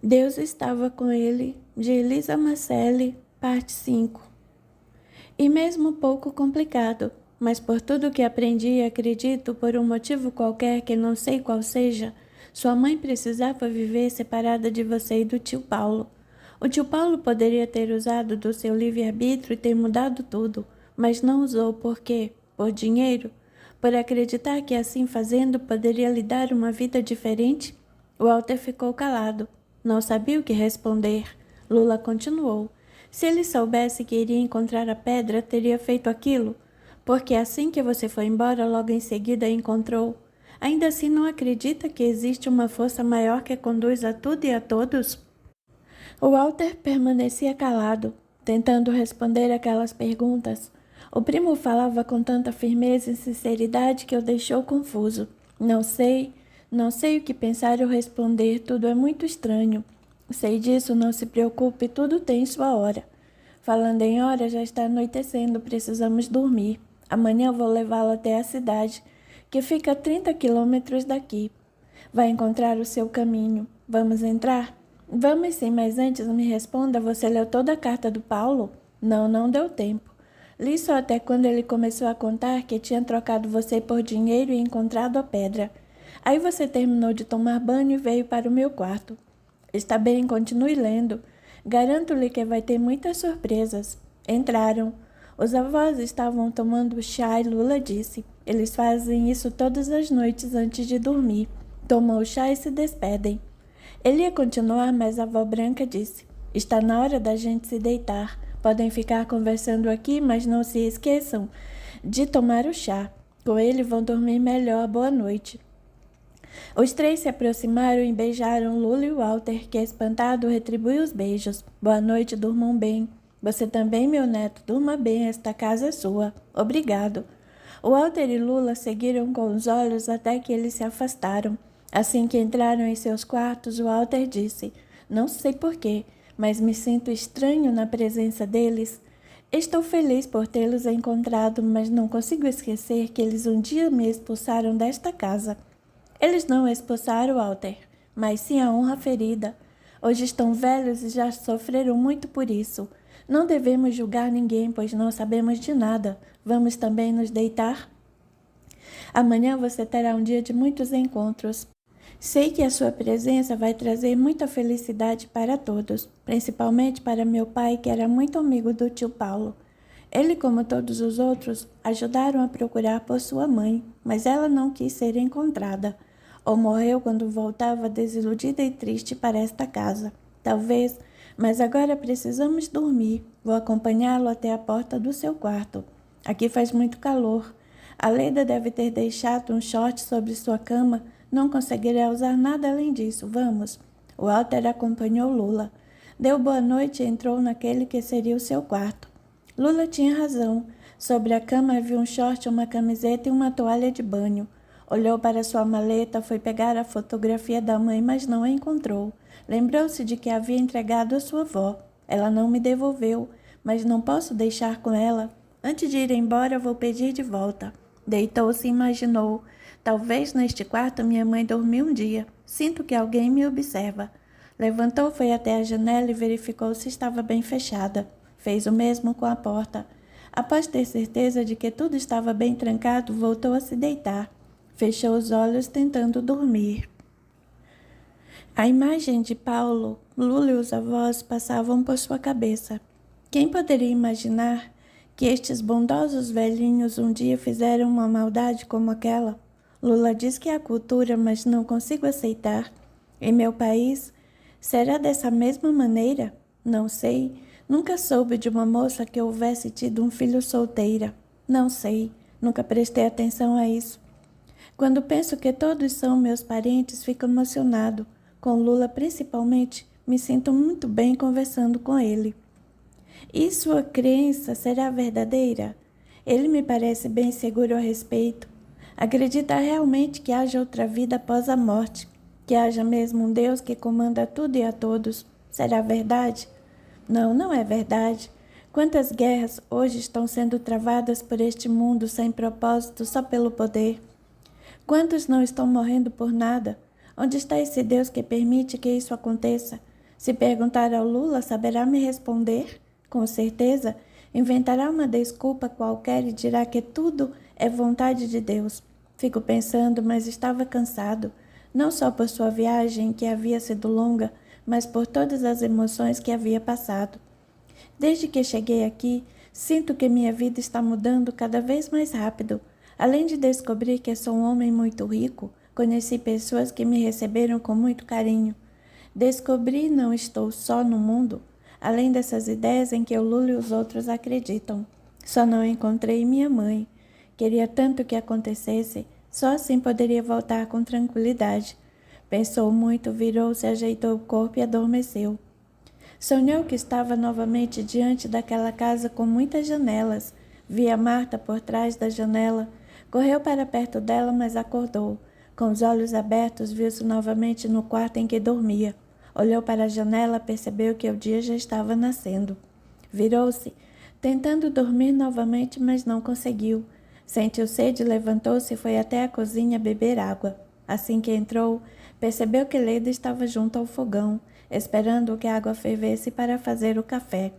Deus estava com ele, de Elisa Marcelli, parte 5. E mesmo pouco complicado, mas por tudo que aprendi e acredito, por um motivo qualquer que não sei qual seja, sua mãe precisava viver separada de você e do tio Paulo. O tio Paulo poderia ter usado do seu livre-arbítrio e ter mudado tudo, mas não usou por quê? Por dinheiro? Por acreditar que assim fazendo poderia lhe dar uma vida diferente? Walter ficou calado. Não sabia o que responder. Lula continuou. Se ele soubesse que iria encontrar a pedra, teria feito aquilo? Porque assim que você foi embora, logo em seguida a encontrou. Ainda assim não acredita que existe uma força maior que conduz a tudo e a todos? O Walter permanecia calado, tentando responder aquelas perguntas. O primo falava com tanta firmeza e sinceridade que o deixou confuso. Não sei o que pensar ou responder, tudo é muito estranho. Sei disso, não se preocupe, tudo tem sua hora. Falando em hora, já está anoitecendo, precisamos dormir. Amanhã vou levá-lo até a cidade, que fica a 30 quilômetros daqui. Vai encontrar o seu caminho. Vamos entrar? Vamos sim, mas antes me responda, você leu toda a carta do Paulo? Não deu tempo. Li só até quando ele começou a contar que tinha trocado você por dinheiro e encontrado a pedra. Aí você terminou de tomar banho e veio para o meu quarto. Está bem, continue lendo. Garanto-lhe que vai ter muitas surpresas. Entraram. Os avós estavam tomando chá e Lula disse. Eles fazem isso todas as noites antes de dormir. Tomam o chá e se despedem. Ele ia continuar, mas a avó Branca disse. Está na hora da gente se deitar. Podem ficar conversando aqui, mas não se esqueçam de tomar o chá. Com ele vão dormir melhor. Boa noite. Os três se aproximaram e beijaram Lula e Walter, que espantado retribuiu os beijos. Boa noite, durmam bem. Você também, meu neto, durma bem, esta casa é sua. Obrigado. Walter e Lula seguiram com os olhos até que eles se afastaram. Assim que entraram em seus quartos, Walter disse, não sei porquê, mas me sinto estranho na presença deles. Estou feliz por tê-los encontrado, mas não consigo esquecer que eles um dia me expulsaram desta casa. Eles não expulsaram Walter, mas sim a honra ferida. Hoje estão velhos e já sofreram muito por isso. Não devemos julgar ninguém, pois não sabemos de nada. Vamos também nos deitar? Amanhã você terá um dia de muitos encontros. Sei que a sua presença vai trazer muita felicidade para todos, principalmente para meu pai, que era muito amigo do tio Paulo. Ele, como todos os outros, ajudaram a procurar por sua mãe, mas ela não quis ser encontrada, ou morreu quando voltava desiludida e triste para esta casa. Talvez, mas agora precisamos dormir. Vou acompanhá-lo até a porta do seu quarto. Aqui faz muito calor. A Leda deve ter deixado um short sobre sua cama. Não conseguirá usar nada além disso. Vamos. O Walter acompanhou Lula. Deu boa noite e entrou naquele que seria o seu quarto. Lula tinha razão. Sobre a cama havia um short, uma camiseta e uma toalha de banho. Olhou para sua maleta, foi pegar a fotografia da mãe, mas não a encontrou. Lembrou-se de que havia entregado a sua avó. Ela não me devolveu, mas não posso deixar com ela. Antes de ir embora, vou pedir de volta. Deitou-se e imaginou. Talvez neste quarto minha mãe dormiu um dia. Sinto que alguém me observa. Levantou, foi até a janela e verificou se estava bem fechada. Fez o mesmo com a porta. Após ter certeza de que tudo estava bem trancado, voltou a se deitar. Fechou os olhos tentando dormir. A imagem de Paulo, Lula e os avós passavam por sua cabeça. Quem poderia imaginar que estes bondosos velhinhos um dia fizeram uma maldade como aquela? Lula diz que é a cultura, mas não consigo aceitar. Em meu país, será dessa mesma maneira? Não sei. Nunca soube de uma moça que houvesse tido um filho solteira. Não sei. Nunca prestei atenção a isso. Quando penso que todos são meus parentes, fico emocionado. Com Lula, principalmente, me sinto muito bem conversando com ele. E sua crença será verdadeira? Ele me parece bem seguro a respeito. Acredita realmente que haja outra vida após a morte, que haja mesmo um Deus que comanda tudo e a todos. Será verdade? Não é verdade. Quantas guerras hoje estão sendo travadas por este mundo sem propósito, só pelo poder? Quantos não estão morrendo por nada? Onde está esse Deus que permite que isso aconteça? Se perguntar ao Lula, saberá me responder? Com certeza, inventará uma desculpa qualquer e dirá que tudo é vontade de Deus. Fico pensando, mas estava cansado, não só por sua viagem, que havia sido longa, mas por todas as emoções que havia passado. Desde que cheguei aqui, sinto que minha vida está mudando cada vez mais rápido. Além de descobrir que sou um homem muito rico, conheci pessoas que me receberam com muito carinho. Descobri não estou só no mundo, além dessas ideias em que o Lula e os outros acreditam. Só não encontrei minha mãe. Queria tanto que acontecesse, só assim poderia voltar com tranquilidade. Pensou muito, virou-se, ajeitou o corpo e adormeceu. Sonhou que estava novamente diante daquela casa com muitas janelas. Via Marta por trás da janela. Correu para perto dela, mas acordou. Com os olhos abertos, viu-se novamente no quarto em que dormia. Olhou para a janela, percebeu que o dia já estava nascendo. Virou-se, tentando dormir novamente, mas não conseguiu. Sentiu sede, levantou-se e foi até a cozinha beber água. Assim que entrou, percebeu que Leda estava junto ao fogão, esperando que a água fervesse para fazer o café.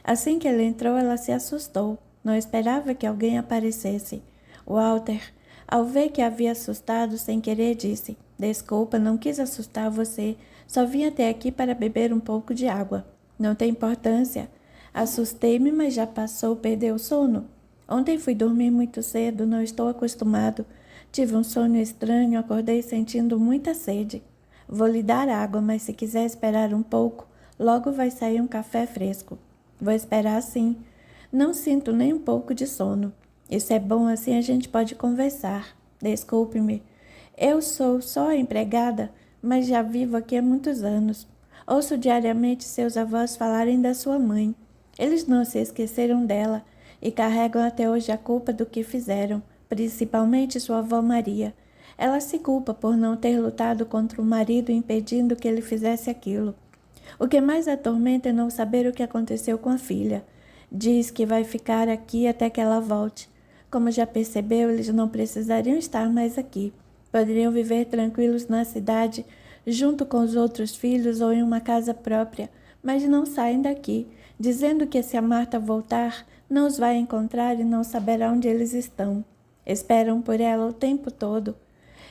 Assim que ele entrou, ela se assustou. Não esperava que alguém aparecesse. Walter, ao ver que havia assustado, sem querer, disse: "Desculpa, não quis assustar você. Só vim até aqui para beber um pouco de água." "Não tem importância." "Assustei-me, mas já passou. Perdeu o sono?" "Ontem fui dormir muito cedo, não estou acostumado. Tive um sonho estranho, acordei sentindo muita sede." "Vou lhe dar água, mas se quiser esperar um pouco, logo vai sair um café fresco." "Vou esperar sim. Não sinto nem um pouco de sono." "Isso é bom, assim a gente pode conversar." "Desculpe-me. Eu sou só a empregada, mas já vivo aqui há muitos anos. Ouço diariamente seus avós falarem da sua mãe. Eles não se esqueceram dela e carregam até hoje a culpa do que fizeram, principalmente sua avó Maria. Ela se culpa por não ter lutado contra o marido impedindo que ele fizesse aquilo. O que mais a atormenta é não saber o que aconteceu com a filha. Diz que vai ficar aqui até que ela volte. Como já percebeu, eles não precisariam estar mais aqui. Poderiam viver tranquilos na cidade, junto com os outros filhos ou em uma casa própria, mas não saem daqui, dizendo que se a Marta voltar, não os vai encontrar e não saberá onde eles estão. Esperam por ela o tempo todo.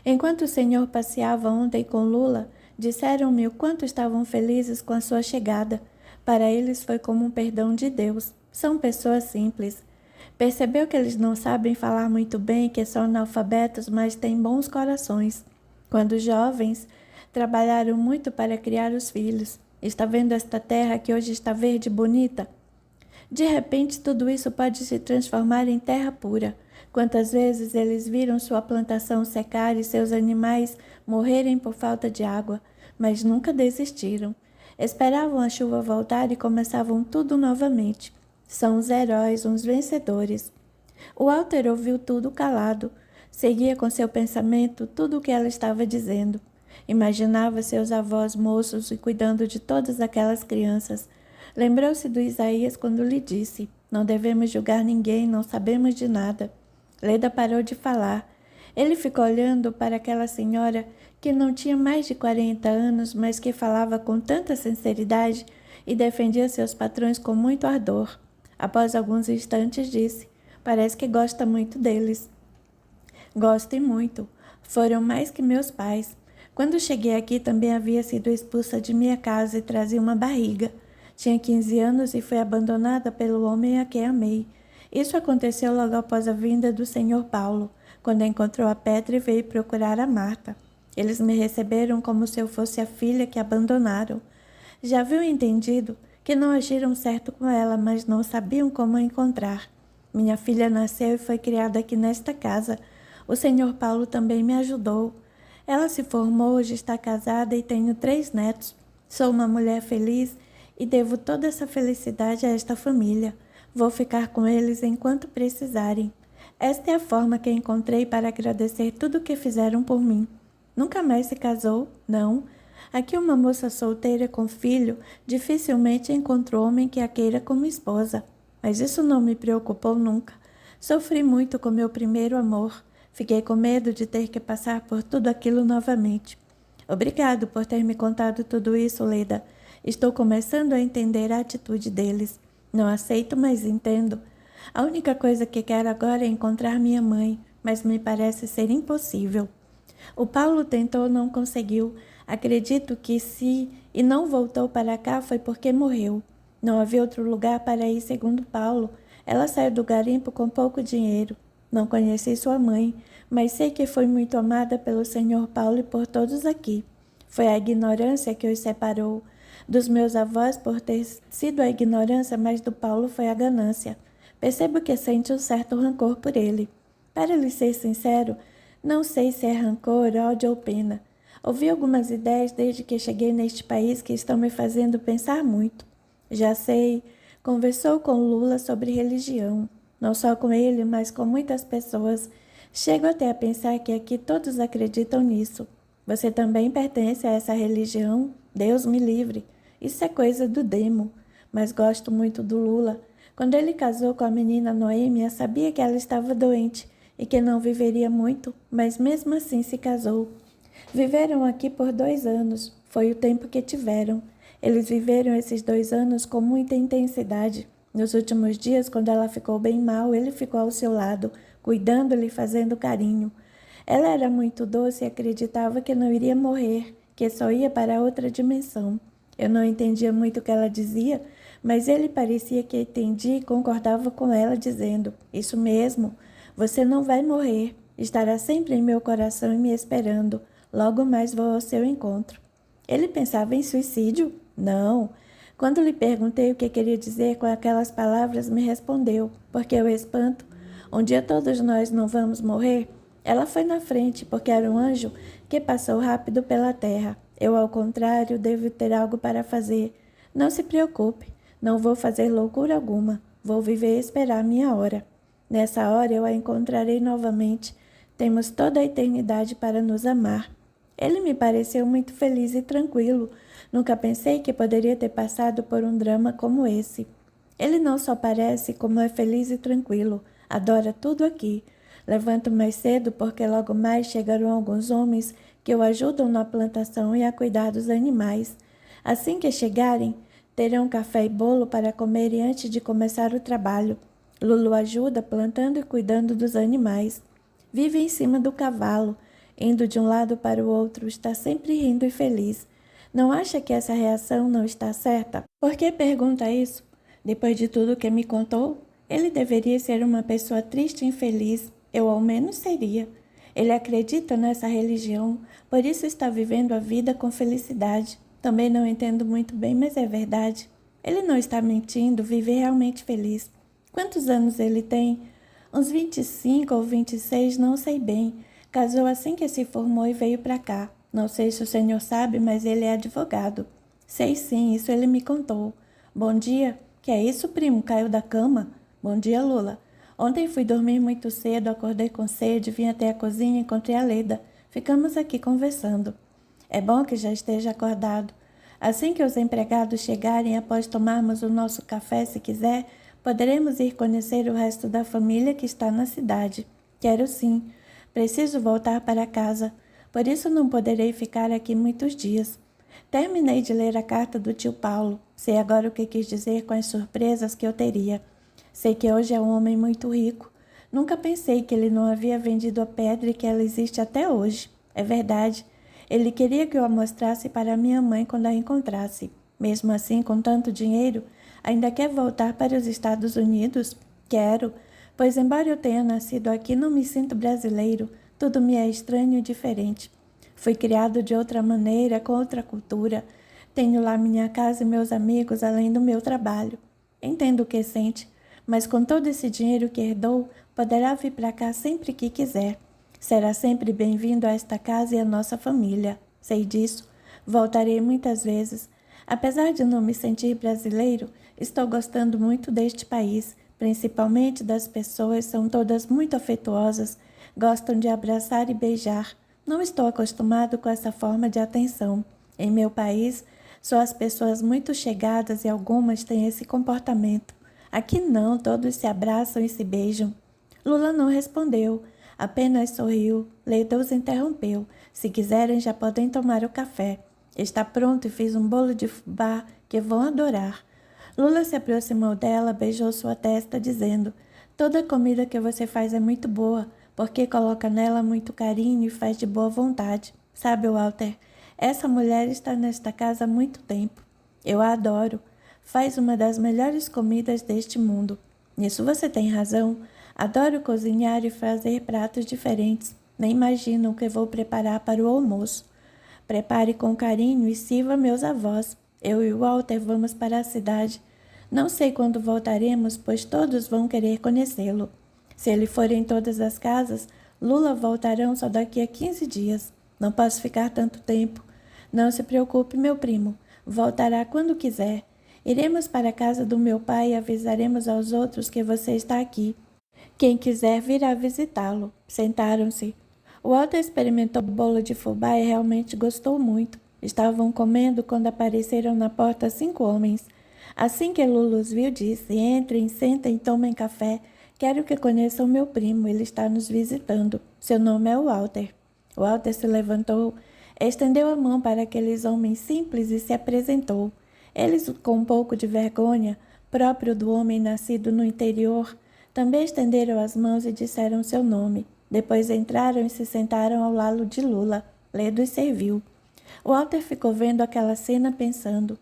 Enquanto o senhor passeava ontem com Lula, disseram-me o quanto estavam felizes com a sua chegada. Para eles foi como um perdão de Deus. São pessoas simples. Percebeu que eles não sabem falar muito bem, que são analfabetos, mas têm bons corações. Quando jovens, trabalharam muito para criar os filhos. Está vendo esta terra que hoje está verde e bonita? De repente, tudo isso pode se transformar em terra pura. Quantas vezes eles viram sua plantação secar e seus animais morrerem por falta de água, mas nunca desistiram. Esperavam a chuva voltar e começavam tudo novamente. São uns heróis, uns vencedores. O Walter ouviu tudo calado. Seguia com seu pensamento tudo o que ela estava dizendo. Imaginava seus avós moços e cuidando de todas aquelas crianças. Lembrou-se do Isaías quando lhe disse: "Não devemos julgar ninguém, não sabemos de nada." Leda parou de falar. Ele ficou olhando para aquela senhora que não tinha mais de 40 anos, mas que falava com tanta sinceridade e defendia seus patrões com muito ardor. Após alguns instantes disse: "Parece que gosta muito deles." "Gosto e muito. Foram mais que meus pais. Quando cheguei aqui também havia sido expulsa de minha casa e trazia uma barriga. Tinha 15 anos e fui abandonada pelo homem a quem amei. Isso aconteceu logo após a vinda do senhor Paulo, quando encontrou a Petra e veio procurar a Marta. Eles me receberam como se eu fosse a filha que abandonaram. Já haviam entendido que não agiram certo com ela, mas não sabiam como a encontrar. Minha filha nasceu e foi criada aqui nesta casa. O senhor Paulo também me ajudou. Ela se formou, hoje está casada e tenho 3 netos. Sou uma mulher feliz e devo toda essa felicidade a esta família. Vou ficar com eles enquanto precisarem. Esta é a forma que encontrei para agradecer tudo o que fizeram por mim." "Nunca mais se casou?" "Não. Aqui uma moça solteira com filho dificilmente encontra homem que a queira como esposa. Mas isso não me preocupou nunca. Sofri muito com meu primeiro amor. Fiquei com medo de ter que passar por tudo aquilo novamente." "Obrigado por ter me contado tudo isso, Leda. Estou começando a entender a atitude deles. Não aceito, mas entendo. A única coisa que quero agora é encontrar minha mãe, mas me parece ser impossível. O Paulo tentou, não conseguiu. Acredito que se e não voltou para cá foi porque morreu. Não havia outro lugar para ir, segundo Paulo. Ela saiu do garimpo com pouco dinheiro. Não conheci sua mãe, mas sei que foi muito amada pelo Senhor Paulo e por todos aqui. Foi a ignorância que os separou dos meus avós por ter sido a ignorância, mas do Paulo foi a ganância. Percebo que sente um certo rancor por ele. Para lhe ser sincero, não sei se é rancor, ódio ou pena. Ouvi algumas ideias desde que cheguei neste país que estão me fazendo pensar muito. Já sei, conversou com Lula sobre religião. Não só com ele, mas com muitas pessoas. Chego até a pensar que aqui todos acreditam nisso. Você também pertence a essa religião? Deus me livre. Isso é coisa do demo. Mas gosto muito do Lula. Quando ele casou com a menina Noêmia, sabia que ela estava doente e que não viveria muito, mas mesmo assim se casou. Viveram aqui por 2 anos. Foi o tempo que tiveram. Eles viveram esses 2 anos com muita intensidade. Nos últimos dias, quando ela ficou bem mal, ele ficou ao seu lado, cuidando-lhe e fazendo carinho. Ela era muito doce e acreditava que não iria morrer, que só ia para outra dimensão. Eu não entendia muito o que ela dizia, mas ele parecia que entendia e concordava com ela, dizendo: "Isso mesmo, você não vai morrer, estará sempre em meu coração e me esperando. Logo mais vou ao seu encontro." Ele pensava em suicídio? Não. Quando lhe perguntei o que queria dizer com aquelas palavras, me respondeu: "Porque eu espanto. Um dia todos nós não vamos morrer?" Ela foi na frente, porque era um anjo que passou rápido pela terra. Eu, ao contrário, devo ter algo para fazer. Não se preocupe, não vou fazer loucura alguma. Vou viver e esperar minha hora. Nessa hora eu a encontrarei novamente. Temos toda a eternidade para nos amar. Ele me pareceu muito feliz e tranquilo. Nunca pensei que poderia ter passado por um drama como esse. Ele não só parece, como é feliz e tranquilo. Adora tudo aqui. Levanto mais cedo porque logo mais chegarão alguns homens que o ajudam na plantação e a cuidar dos animais. Assim que chegarem, terão café e bolo para comerem antes de começar o trabalho. Lulu ajuda plantando e cuidando dos animais. Vive em cima do cavalo, indo de um lado para o outro, está sempre rindo e feliz. Não acha que essa reação não está certa? Por que pergunta isso? Depois de tudo que me contou, ele deveria ser uma pessoa triste e infeliz. Eu ao menos seria. Ele acredita nessa religião, por isso está vivendo a vida com felicidade. Também não entendo muito bem, mas é verdade. Ele não está mentindo, vive realmente feliz. Quantos anos ele tem? Uns 25 ou 26, não sei bem. Casou assim que se formou e veio para cá. Não sei se o senhor sabe, mas ele é advogado. Sei sim, isso ele me contou. Bom dia. Que é isso, primo? Caiu da cama? Bom dia, Lula. Ontem fui dormir muito cedo, acordei com sede, vim até a cozinha e encontrei a Leda. Ficamos aqui conversando. É bom que já esteja acordado. Assim que os empregados chegarem, após tomarmos o nosso café, se quiser, poderemos ir conhecer o resto da família que está na cidade. Quero sim. Preciso voltar para casa. Por isso não poderei ficar aqui muitos dias. Terminei de ler a carta do tio Paulo. Sei agora o que quis dizer com as surpresas que eu teria. Sei que hoje é um homem muito rico. Nunca pensei que ele não havia vendido a pedra e que ela existe até hoje. É verdade. Ele queria que eu a mostrasse para minha mãe quando a encontrasse. Mesmo assim, com tanto dinheiro, ainda quer voltar para os Estados Unidos? Quero, pois embora eu tenha nascido aqui, não me sinto brasileiro. Tudo me é estranho e diferente. Fui criado de outra maneira, com outra cultura. Tenho lá minha casa e meus amigos, além do meu trabalho. Entendo o que sente, mas com todo esse dinheiro que herdou, poderá vir para cá sempre que quiser. Será sempre bem-vindo a esta casa e a nossa família. Sei disso. Voltarei muitas vezes. Apesar de não me sentir brasileiro, estou gostando muito deste país. Principalmente das pessoas, são todas muito afetuosas, gostam de abraçar e beijar. Não estou acostumado com essa forma de atenção. Em meu país, só as pessoas muito chegadas e algumas têm esse comportamento. Aqui não, todos se abraçam e se beijam. Lula não respondeu, apenas sorriu. Leitão os interrompeu. Se quiserem, já podem tomar o café. Está pronto e fiz um bolo de fubá que vão adorar. Lula se aproximou dela, beijou sua testa, dizendo: toda comida que você faz é muito boa, porque coloca nela muito carinho e faz de boa vontade. Sabe, Walter, essa mulher está nesta casa há muito tempo. Eu a adoro. Faz uma das melhores comidas deste mundo. Nisso você tem razão. Adoro cozinhar e fazer pratos diferentes. Nem imagino o que vou preparar para o almoço. Prepare com carinho e sirva meus avós. Eu e Walter vamos para a cidade. Não sei quando voltaremos, pois todos vão querer conhecê-lo. Se ele for em todas as casas, Lula voltarão só daqui a 15 dias. Não posso ficar tanto tempo. Não se preocupe, meu primo. Voltará quando quiser. Iremos para a casa do meu pai e avisaremos aos outros que você está aqui. Quem quiser virá visitá-lo. Sentaram-se. Walter experimentou o bolo de fubá e realmente gostou muito. Estavam comendo quando apareceram na porta 5 homens. Assim que Lula os viu, disse: entrem, sentem, tomem café. Quero que conheçam meu primo, ele está nos visitando. Seu nome é Walter. Walter se levantou, estendeu a mão para aqueles homens simples e se apresentou. Eles, com um pouco de vergonha, próprio do homem nascido no interior, também estenderam as mãos e disseram seu nome. Depois entraram e se sentaram ao lado de Lula. Ledo os serviu. Walter ficou vendo aquela cena pensando: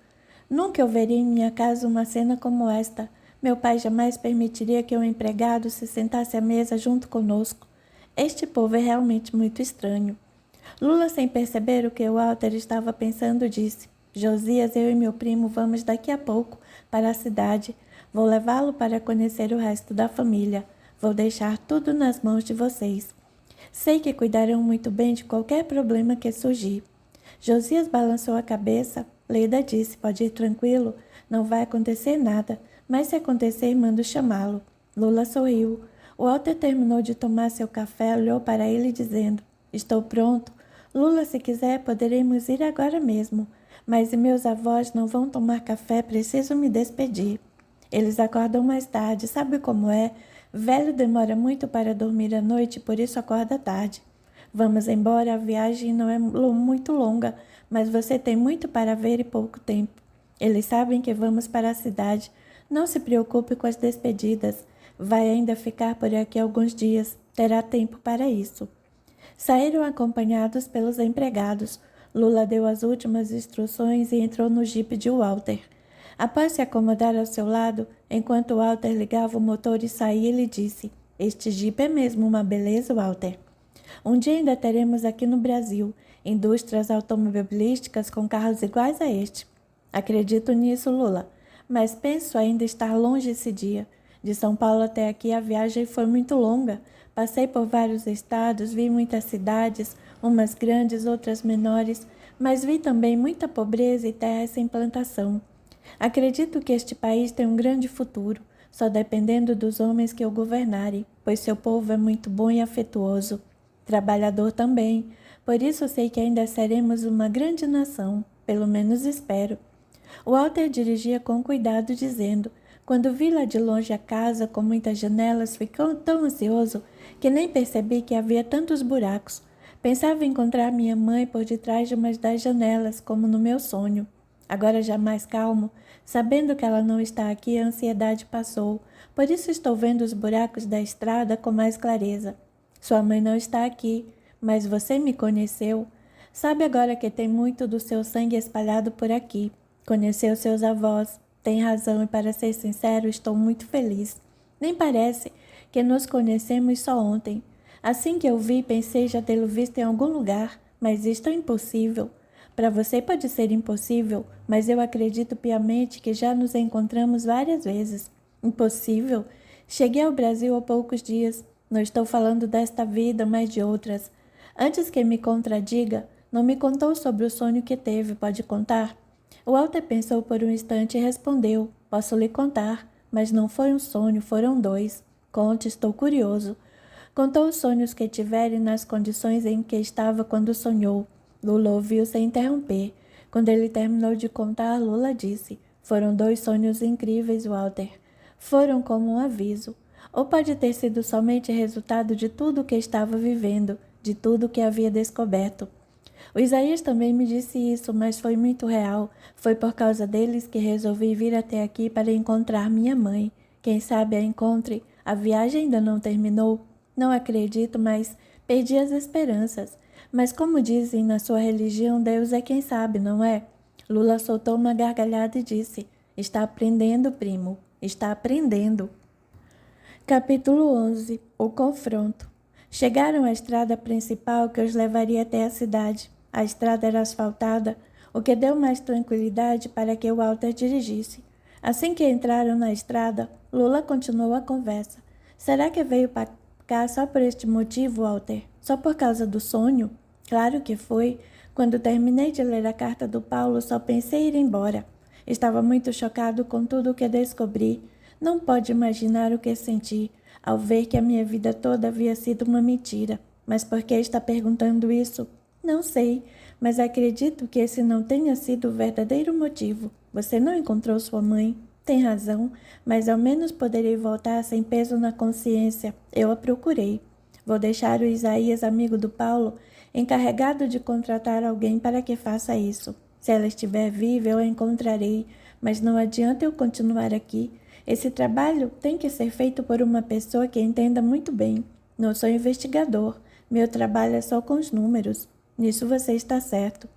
nunca eu veria em minha casa uma cena como esta. Meu pai jamais permitiria que um empregado se sentasse à mesa junto conosco. Este povo é realmente muito estranho. Lula, sem perceber o que Walter estava pensando, disse: Josias, eu e meu primo vamos daqui a pouco para a cidade. Vou levá-lo para conhecer o resto da família. Vou deixar tudo nas mãos de vocês. Sei que cuidarão muito bem de qualquer problema que surgir. Josias balançou a cabeça. Leida disse: pode ir tranquilo, não vai acontecer nada, mas se acontecer, mando chamá-lo. Lula sorriu. Walter terminou de tomar seu café, olhou para ele dizendo: estou pronto. Lula, se quiser, poderemos ir agora mesmo. Mas e meus avós não vão tomar café, preciso me despedir. Eles acordam mais tarde, sabe como é? Velho demora muito para dormir à noite, por isso acorda tarde. Vamos embora, a viagem não é muito longa, mas você tem muito para ver e pouco tempo. Eles sabem que vamos para a cidade. Não se preocupe com as despedidas. Vai ainda ficar por aqui alguns dias. Terá tempo para isso. Saíram acompanhados pelos empregados. Lula deu as últimas instruções e entrou no jipe de Walter. Após se acomodar ao seu lado, enquanto Walter ligava o motor e saía, ele disse: este jipe é mesmo uma beleza, Walter. Um dia ainda teremos aqui no Brasil indústrias automobilísticas com carros iguais a este. Acredito nisso, Lula, mas penso ainda estar longe esse dia. De São Paulo até aqui a viagem foi muito longa. Passei por vários estados, vi muitas cidades, umas grandes, outras menores, mas vi também muita pobreza e terras sem plantação. Acredito que este país tem um grande futuro, só dependendo dos homens que o governarem, pois seu povo é muito bom e afetuoso. Trabalhador também, por isso sei que ainda seremos uma grande nação, pelo menos espero. Walter dirigia com cuidado, dizendo: quando vi lá de longe a casa com muitas janelas, ficou tão ansioso que nem percebi que havia tantos buracos. Pensava encontrar minha mãe por detrás de uma das janelas, como no meu sonho. Agora já mais calmo, sabendo que ela não está aqui, a ansiedade passou. Por isso estou vendo os buracos da estrada com mais clareza. Sua mãe não está aqui, mas você me conheceu. Sabe agora que tem muito do seu sangue espalhado por aqui. Conheceu seus avós. Tem razão e, para ser sincero, estou muito feliz. Nem parece que nos conhecemos só ontem. Assim que eu vi, pensei já tê-lo visto em algum lugar, mas isto é impossível. Para você pode ser impossível, mas eu acredito piamente que já nos encontramos várias vezes. Impossível? Cheguei ao Brasil há poucos dias. Não estou falando desta vida, mas de outras. Antes que me contradiga, não me contou sobre o sonho que teve, pode contar? Walter pensou por um instante e respondeu: posso lhe contar, mas não foi um sonho, foram 2. Conte, estou curioso. Contou os sonhos que tivera e nas condições em que estava quando sonhou. Lula ouviu sem interromper. Quando ele terminou de contar, Lula disse: foram 2 sonhos incríveis, Walter. Foram como um aviso. Ou pode ter sido somente resultado de tudo o que estava vivendo, de tudo o que havia descoberto. O Isaías também me disse isso, mas foi muito real. Foi por causa deles que resolvi vir até aqui para encontrar minha mãe. Quem sabe a encontre. A viagem ainda não terminou. Não acredito, mas perdi as esperanças. Mas como dizem na sua religião, Deus é quem sabe, não é? Lula soltou uma gargalhada e disse: Está aprendendo, primo. Está aprendendo. Capítulo 11. O confronto. Chegaram à estrada principal que os levaria até a cidade. A estrada era asfaltada, o que deu mais tranquilidade para que Walter dirigisse. Assim que entraram na estrada, Lula continuou a conversa. Será que veio para cá só por este motivo, Walter? Só por causa do sonho? Claro que foi. Quando terminei de ler a carta do Paulo, só pensei em ir embora. Estava muito chocado com tudo o que descobri. Não pode imaginar o que senti ao ver que a minha vida toda havia sido uma mentira. Mas por que está perguntando isso? Não sei, mas acredito que esse não tenha sido o verdadeiro motivo. Você não encontrou sua mãe? Tem razão, mas ao menos poderei voltar sem peso na consciência. Eu a procurei. Vou deixar o Isaías, amigo do Paulo, encarregado de contratar alguém para que faça isso. Se ela estiver viva, eu a encontrarei, mas não adianta eu continuar aqui. Esse trabalho tem que ser feito por uma pessoa que entenda muito bem. Não sou investigador. Meu trabalho é só com os números. Nisso você está certo.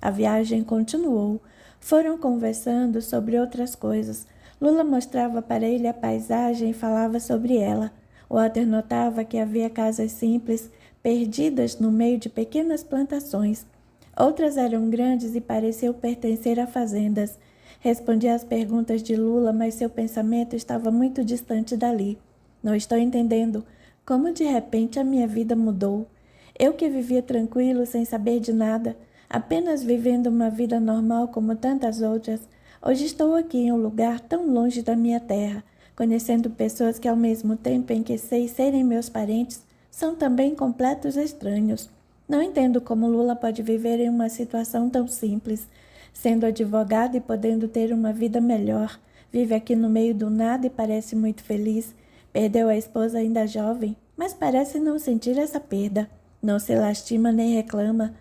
A viagem continuou. Foram conversando sobre outras coisas. Lula mostrava para ele a paisagem e falava sobre ela. Walter notava que havia casas simples, perdidas no meio de pequenas plantações. Outras eram grandes e pareciam pertencer a fazendas. Respondia às perguntas de Lula, mas seu pensamento estava muito distante dali. Não estou entendendo. Como de repente a minha vida mudou. Eu que vivia tranquilo, sem saber de nada, apenas vivendo uma vida normal como tantas outras, hoje estou aqui em um lugar tão longe da minha terra, conhecendo pessoas que ao mesmo tempo em que sei serem meus parentes, são também completos estranhos. Não entendo como Lula pode viver em uma situação tão simples. Sendo advogado e podendo ter uma vida melhor, vive aqui no meio do nada e parece muito feliz. Perdeu a esposa ainda jovem, mas parece não sentir essa perda. Não se lastima nem reclama.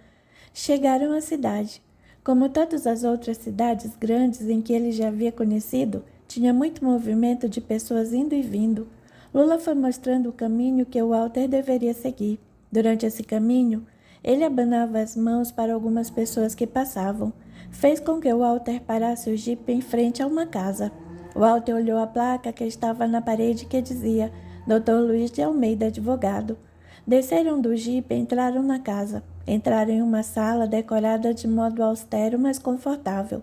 Chegaram à cidade. Como todas as outras cidades grandes em que ele já havia conhecido, tinha muito movimento de pessoas indo e vindo. Lula foi mostrando o caminho que o Walter deveria seguir. Durante esse caminho, ele abanava as mãos para algumas pessoas que passavam. Fez com que o Walter parasse o jipe em frente a uma casa. Walter olhou a placa que estava na parede que dizia Dr. Luiz de Almeida, advogado. Desceram do jipe e entraram na casa. Entraram em uma sala decorada de modo austero, mas confortável.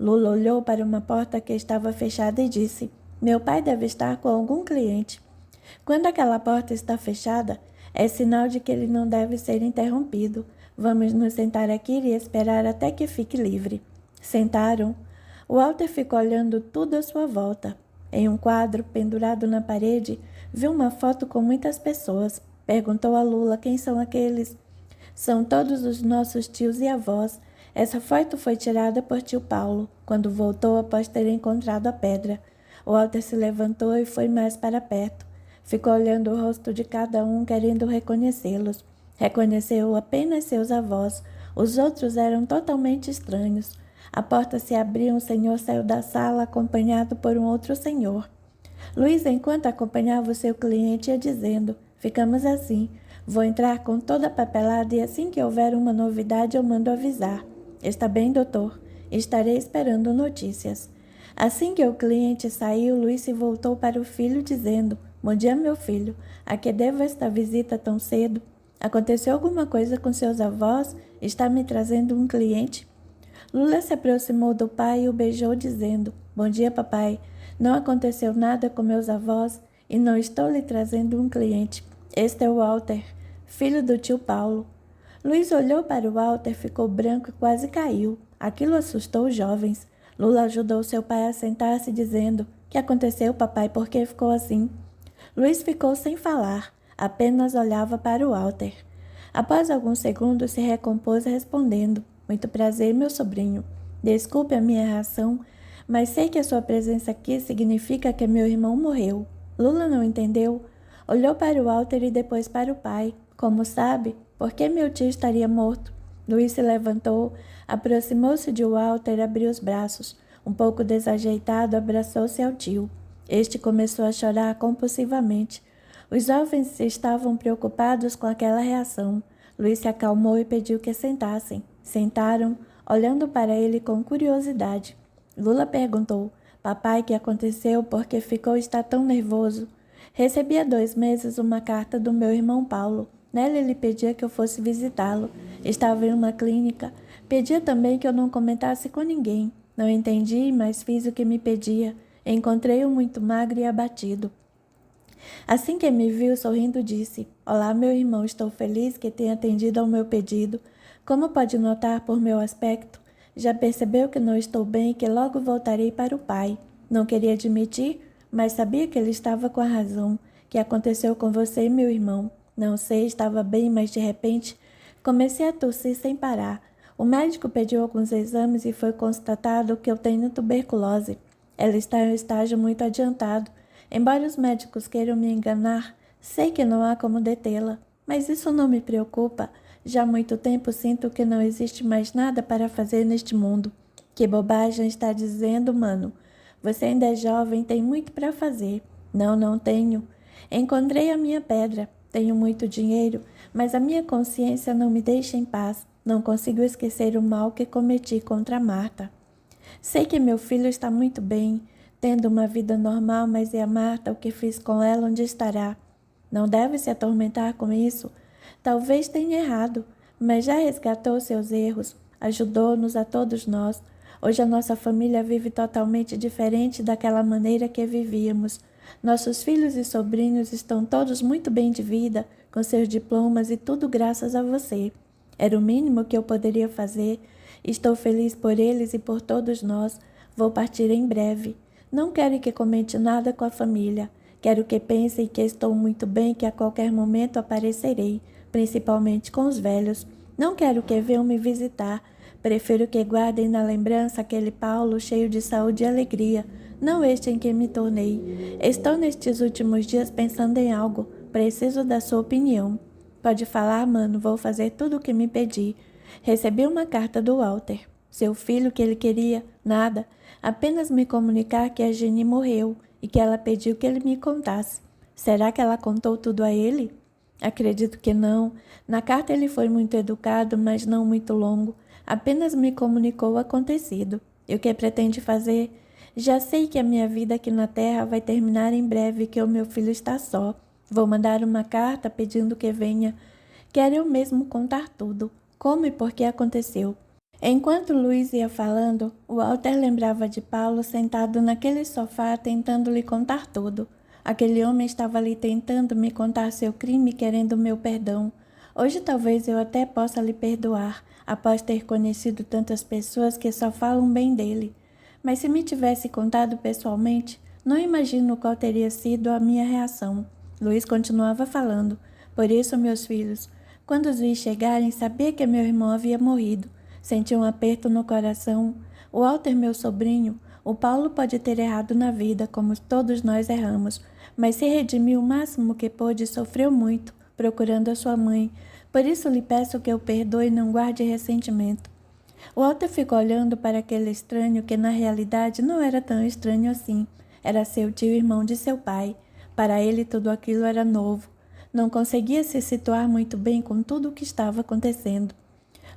Lula olhou para uma porta que estava fechada e disse: Meu pai deve estar com algum cliente. Quando aquela porta está fechada, é sinal de que ele não deve ser interrompido. Vamos nos sentar aqui e esperar até que fique livre. Sentaram. Walter ficou olhando tudo à sua volta. Em um quadro pendurado na parede, viu uma foto com muitas pessoas. Perguntou a Lula quem são aqueles. São todos os nossos tios e avós. Essa foto foi tirada por tio Paulo, quando voltou após ter encontrado a pedra. Walter se levantou e foi mais para perto. Ficou olhando o rosto de cada um, querendo reconhecê-los. Reconheceu apenas seus avós. Os outros eram totalmente estranhos. A porta se abriu e um senhor saiu da sala, acompanhado por um outro senhor. Luiz, enquanto acompanhava o seu cliente, ia dizendo: Ficamos assim. Vou entrar com toda a papelada e assim que houver uma novidade eu mando avisar. Está bem, doutor? Estarei esperando notícias. Assim que o cliente saiu, Luiz se voltou para o filho dizendo: Bom dia, meu filho. A que devo esta visita tão cedo? Aconteceu alguma coisa com seus avós? Está me trazendo um cliente? Lula se aproximou do pai e o beijou dizendo: Bom dia, papai. Não aconteceu nada com meus avós e não estou lhe trazendo um cliente. Este é o Walter, filho do tio Paulo. Luiz olhou para o Walter, ficou branco e quase caiu. Aquilo assustou os jovens. Lula ajudou seu pai a sentar-se, dizendo: Que aconteceu, papai? Por que ficou assim? Luiz ficou sem falar, apenas olhava para o Walter. Após alguns segundos, se recompôs respondendo: Muito prazer, meu sobrinho. Desculpe a minha reação, mas sei que a sua presença aqui significa que meu irmão morreu. Lula não entendeu. Olhou para o Walter e depois para o pai. Como sabe? Por que meu tio estaria morto? Luiz se levantou, aproximou-se de Walter e abriu os braços. Um pouco desajeitado, abraçou-se ao tio. Este começou a chorar compulsivamente. Os jovens estavam preocupados com aquela reação. Luiz se acalmou e pediu que sentassem. Sentaram, olhando para ele com curiosidade. Lula perguntou: papai, o que aconteceu? Por que está tão nervoso? Recebi há 2 meses uma carta do meu irmão Paulo. Nela ele pedia que eu fosse visitá-lo. Estava em uma clínica. Pedia também que eu não comentasse com ninguém. Não entendi, mas fiz o que me pedia. Encontrei-o muito magro e abatido. Assim que me viu sorrindo, disse: olá, meu irmão, estou feliz que tenha atendido ao meu pedido. Como pode notar por meu aspecto, já percebeu que não estou bem e que logo voltarei para o pai. Não queria admitir, mas sabia que ele estava com a razão. Que aconteceu com você e meu irmão? Não sei, estava bem, mas de repente comecei a tossir sem parar. O médico pediu alguns exames e foi constatado que eu tenho tuberculose. Ela está em um estágio muito adiantado. Embora os médicos queiram me enganar, sei que não há como detê-la. Mas isso não me preocupa. Já há muito tempo sinto que não existe mais nada para fazer neste mundo. Que bobagem está dizendo, mano. Você ainda é jovem, tem muito para fazer. Não tenho. Encontrei a minha pedra. Tenho muito dinheiro, mas a minha consciência não me deixa em paz. Não consigo esquecer o mal que cometi contra Marta. Sei que meu filho está muito bem, tendo uma vida normal, mas e a Marta, o que fiz com ela, onde estará? Não deve se atormentar com isso. Talvez tenha errado, mas já resgatou seus erros, ajudou-nos a todos nós. Hoje a nossa família vive totalmente diferente daquela maneira que vivíamos. Nossos filhos e sobrinhos estão todos muito bem de vida, com seus diplomas e tudo graças a você. Era o mínimo que eu poderia fazer. Estou feliz por eles e por todos nós. Vou partir em breve. Não quero que comente nada com a família. Quero que pensem que estou muito bem e que a qualquer momento aparecerei, principalmente com os velhos. Não quero que venham me visitar. Prefiro que guardem na lembrança aquele Paulo cheio de saúde e alegria, não este em que me tornei. Estou nestes últimos dias pensando em algo. Preciso da sua opinião. Pode falar, mano, vou fazer tudo o que me pedir. Recebi uma carta do Walter. Seu filho, que ele queria? Nada. Apenas me comunicar que a Jenny morreu e que ela pediu que ele me contasse. Será que ela contou tudo a ele? Acredito que não. Na carta ele foi muito educado, mas não muito longo. Apenas me comunicou o acontecido. E o que pretende fazer? Já sei que a minha vida aqui na Terra vai terminar em breve e que o meu filho está só. Vou mandar uma carta pedindo que venha. Quero eu mesmo contar tudo, como e por que aconteceu. Enquanto Luiz ia falando, Walter lembrava de Paulo sentado naquele sofá tentando lhe contar tudo. Aquele homem estava ali tentando me contar seu crime, querendo meu perdão. Hoje talvez eu até possa lhe perdoar, após ter conhecido tantas pessoas que só falam bem dele. Mas se me tivesse contado pessoalmente, não imagino qual teria sido a minha reação. Luiz continuava falando. Por isso, meus filhos, quando os vi chegarem, sabia que meu irmão havia morrido. Senti um aperto no coração. O Walter, meu sobrinho, o Paulo pode ter errado na vida, como todos nós erramos, mas se redimiu o máximo que pôde e sofreu muito, procurando a sua mãe. Por isso lhe peço que o perdoe e não guarde ressentimento. Walter ficou olhando para aquele estranho que na realidade não era tão estranho assim. Era seu tio e irmão de seu pai. Para ele tudo aquilo era novo. Não conseguia se situar muito bem com tudo o que estava acontecendo.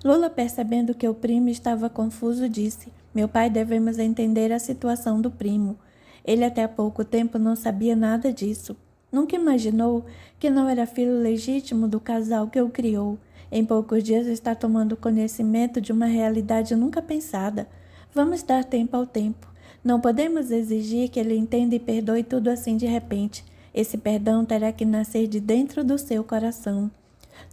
Lula, percebendo que o primo estava confuso, disse: meu pai, devemos entender a situação do primo. Ele até há pouco tempo não sabia nada disso. Nunca imaginou que não era filho legítimo do casal que o criou. Em poucos dias está tomando conhecimento de uma realidade nunca pensada. Vamos dar tempo ao tempo. Não podemos exigir que ele entenda e perdoe tudo assim de repente. Esse perdão terá que nascer de dentro do seu coração.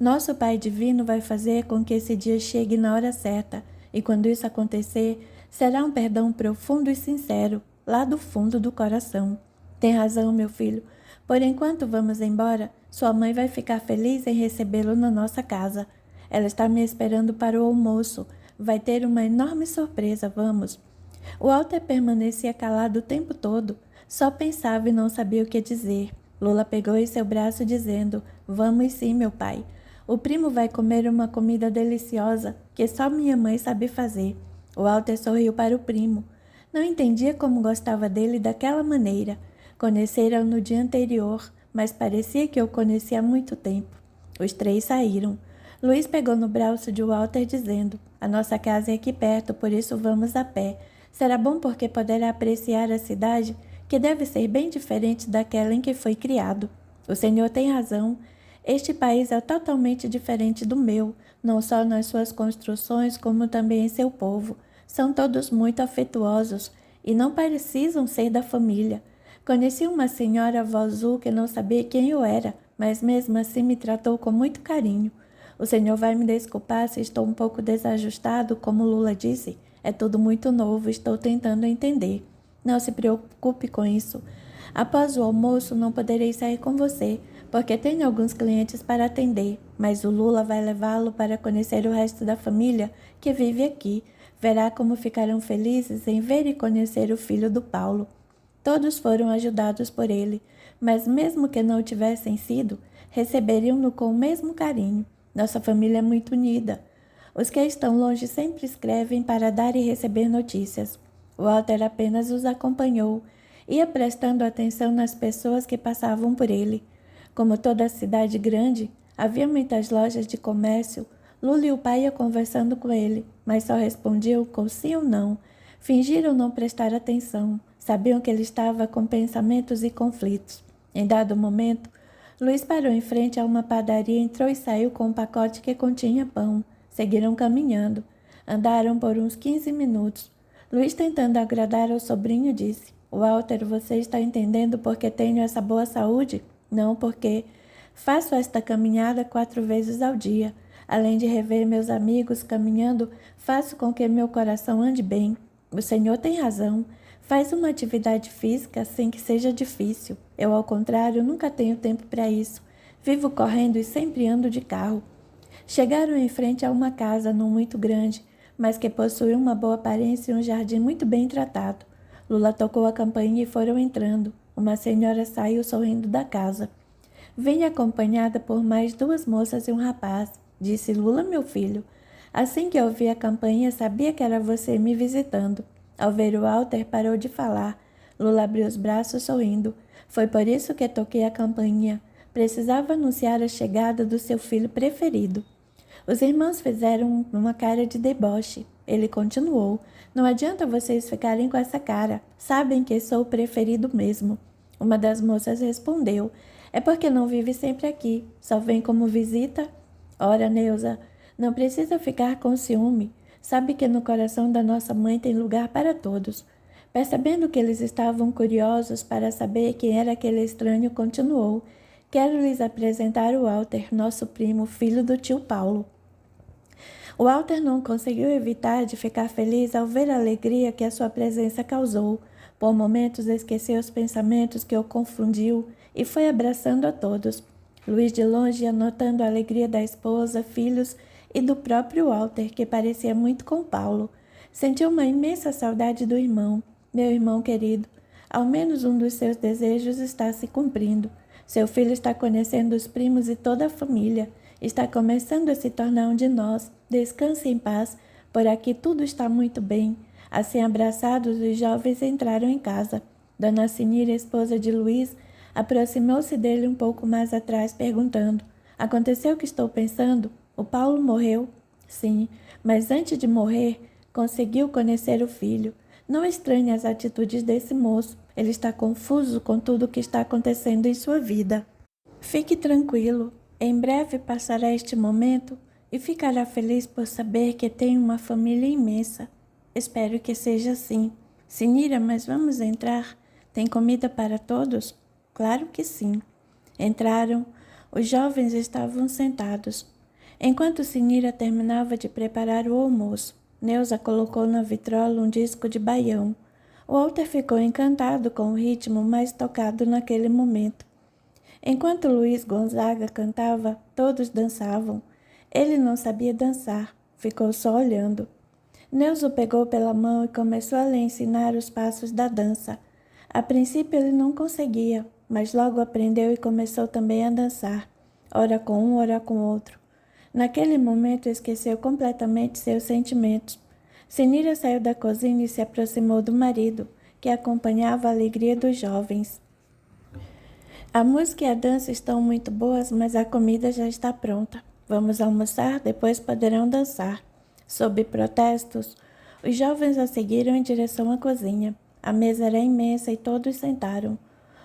Nosso Pai Divino vai fazer com que esse dia chegue na hora certa. E quando isso acontecer, será um perdão profundo e sincero, lá do fundo do coração. Tem razão, meu filho. Por enquanto vamos embora. Sua mãe vai ficar feliz em recebê-lo na nossa casa. Ela está me esperando para o almoço. Vai ter uma enorme surpresa, vamos. O Walter permanecia calado o tempo todo. Só pensava e não sabia o que dizer. Lula pegou em seu braço dizendo: vamos sim, meu pai. O primo vai comer uma comida deliciosa que só minha mãe sabe fazer. O Walter sorriu para o primo. Não entendia como gostava dele daquela maneira. Conheceram no dia anterior, mas parecia que o conhecia há muito tempo. Os três saíram. Luiz pegou no braço de Walter dizendo: "A nossa casa é aqui perto, por isso vamos a pé. Será bom porque poderá apreciar a cidade, que deve ser bem diferente daquela em que foi criado. O senhor tem razão. Este país é totalmente diferente do meu, não só nas suas construções, como também em seu povo. São todos muito afetuosos e não precisam ser da família. Conheci uma senhora avó azul que não sabia quem eu era, mas mesmo assim me tratou com muito carinho. O senhor vai me desculpar se estou um pouco desajustado, como Lula disse. É tudo muito novo, estou tentando entender. Não se preocupe com isso. Após o almoço não poderei sair com você, porque tenho alguns clientes para atender, mas o Lula vai levá-lo para conhecer o resto da família que vive aqui. Verá como ficarão felizes em ver e conhecer o filho do Paulo." Todos foram ajudados por ele, mas mesmo que não tivessem sido, receberiam-no com o mesmo carinho. Nossa família é muito unida. Os que estão longe sempre escrevem para dar e receber notícias. Walter apenas os acompanhou, ia prestando atenção nas pessoas que passavam por ele. Como toda cidade grande, havia muitas lojas de comércio. Lula e o pai iam conversando com ele, mas só respondiam com sim ou não. Fingiram não prestar atenção. Sabiam que ele estava com pensamentos e conflitos. Em dado momento, Luiz parou em frente a uma padaria, entrou e saiu com um pacote que continha pão. Seguiram caminhando. Andaram por uns 15 minutos. Luiz, tentando agradar ao sobrinho, disse: "Walter, você está entendendo por que tenho essa boa saúde? Não, porque faço esta caminhada 4 vezes ao dia. Além de rever meus amigos caminhando, faço com que meu coração ande bem. O senhor tem razão. Faz uma atividade física sem que seja difícil. Eu, ao contrário, nunca tenho tempo para isso. Vivo correndo e sempre ando de carro." Chegaram em frente a uma casa não muito grande, mas que possuía uma boa aparência e um jardim muito bem tratado. Lula tocou a campainha e foram entrando. Uma senhora saiu sorrindo da casa. "Venho acompanhada por mais 2 moças e um rapaz", disse Lula, "meu filho. Assim que ouvi a campainha, sabia que era você me visitando." Ao ver o Walter, parou de falar. Lula abriu os braços sorrindo. "Foi por isso que toquei a campainha. Precisava anunciar a chegada do seu filho preferido." Os irmãos fizeram uma cara de deboche. Ele continuou: "Não adianta vocês ficarem com essa cara. Sabem que sou o preferido mesmo." Uma das moças respondeu: "É porque não vive sempre aqui. Só vem como visita." "Ora, Neuza, não precisa ficar com ciúme. Sabe que no coração da nossa mãe tem lugar para todos." Percebendo que eles estavam curiosos para saber quem era aquele estranho, continuou: "Quero lhes apresentar o Walter, nosso primo, filho do tio Paulo." O Walter não conseguiu evitar de ficar feliz ao ver a alegria que a sua presença causou. Por momentos esqueceu os pensamentos que o confundiu e foi abraçando a todos. Luiz, de longe, ia notando a alegria da esposa, filhos e do próprio Walter, que parecia muito com Paulo. Sentiu uma imensa saudade do irmão. "Meu irmão querido, ao menos um dos seus desejos está se cumprindo. Seu filho está conhecendo os primos e toda a família. Está começando a se tornar um de nós. Descanse em paz, por aqui tudo está muito bem." Assim abraçados, os jovens entraram em casa. Dona Sinira, esposa de Luiz, aproximou-se dele um pouco mais atrás, perguntando: "Aconteceu o que estou pensando? O Paulo morreu?" "Sim, mas antes de morrer, conseguiu conhecer o filho. Não estranhe as atitudes desse moço. Ele está confuso com tudo o que está acontecendo em sua vida. Fique tranquilo. Em breve passará este momento e ficará feliz por saber que tem uma família imensa. Espero que seja assim." "Sinira, mas vamos entrar? Tem comida para todos?" "Claro que sim." Entraram. Os jovens estavam sentados. Enquanto Sinira terminava de preparar o almoço, Neuza colocou na vitrola um disco de baião. Walter ficou encantado com o ritmo mais tocado naquele momento. Enquanto Luiz Gonzaga cantava, todos dançavam. Ele não sabia dançar, ficou só olhando. Neuza o pegou pela mão e começou a lhe ensinar os passos da dança. A princípio ele não conseguia, mas logo aprendeu e começou também a dançar, ora com um, ora com outro. Naquele momento esqueceu completamente seus sentimentos. Sinira saiu da cozinha e se aproximou do marido, que acompanhava a alegria dos jovens. A música e a dança estão muito boas, mas a comida já está pronta. Vamos almoçar, depois poderão dançar. Sob protestos, os jovens a seguiram em direção à cozinha. A mesa era imensa e todos sentaram.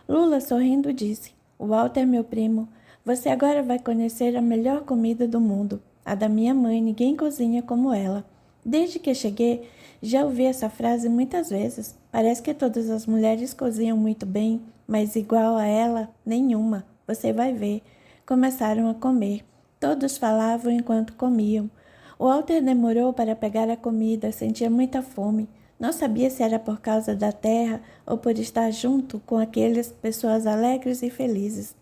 Lula, sorrindo, disse: Walter, meu primo, você agora vai conhecer a melhor comida do mundo. A da minha mãe, ninguém cozinha como ela. Desde que cheguei, já ouvi essa frase muitas vezes. Parece que todas as mulheres cozinham muito bem, mas igual a ela, nenhuma. Você vai ver. Começaram a comer. Todos falavam enquanto comiam. O Walter demorou para pegar a comida, sentia muita fome. Não sabia se era por causa da terra ou por estar junto com aquelas pessoas alegres e felizes.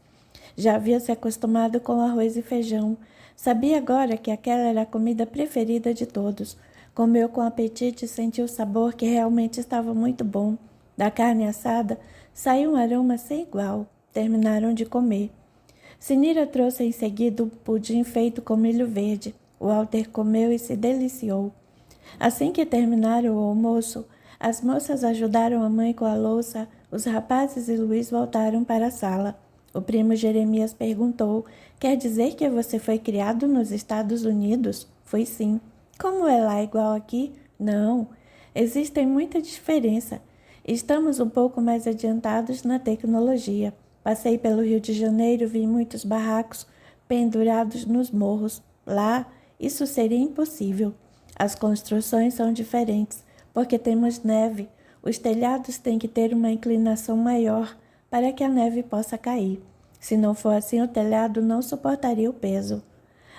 Já havia se acostumado com arroz e feijão. Sabia agora que aquela era a comida preferida de todos. Comeu com apetite e sentiu o sabor que realmente estava muito bom. Da carne assada saiu um aroma sem igual. Terminaram de comer. Sinira trouxe em seguida um pudim feito com milho verde. O Walter comeu e se deliciou. Assim que terminaram o almoço, as moças ajudaram a mãe com a louça, os rapazes e Luiz voltaram para a sala. O primo Jeremias perguntou: Quer dizer que você foi criado nos Estados Unidos? Foi sim. Como é lá igual aqui? Não. Existem muita diferença. Estamos um pouco mais adiantados na tecnologia. Passei pelo Rio de Janeiro, vi muitos barracos pendurados nos morros. Lá, isso seria impossível. As construções são diferentes, porque temos neve. Os telhados têm que ter uma inclinação maior para que a neve possa cair. Se não for assim, o telhado não suportaria o peso.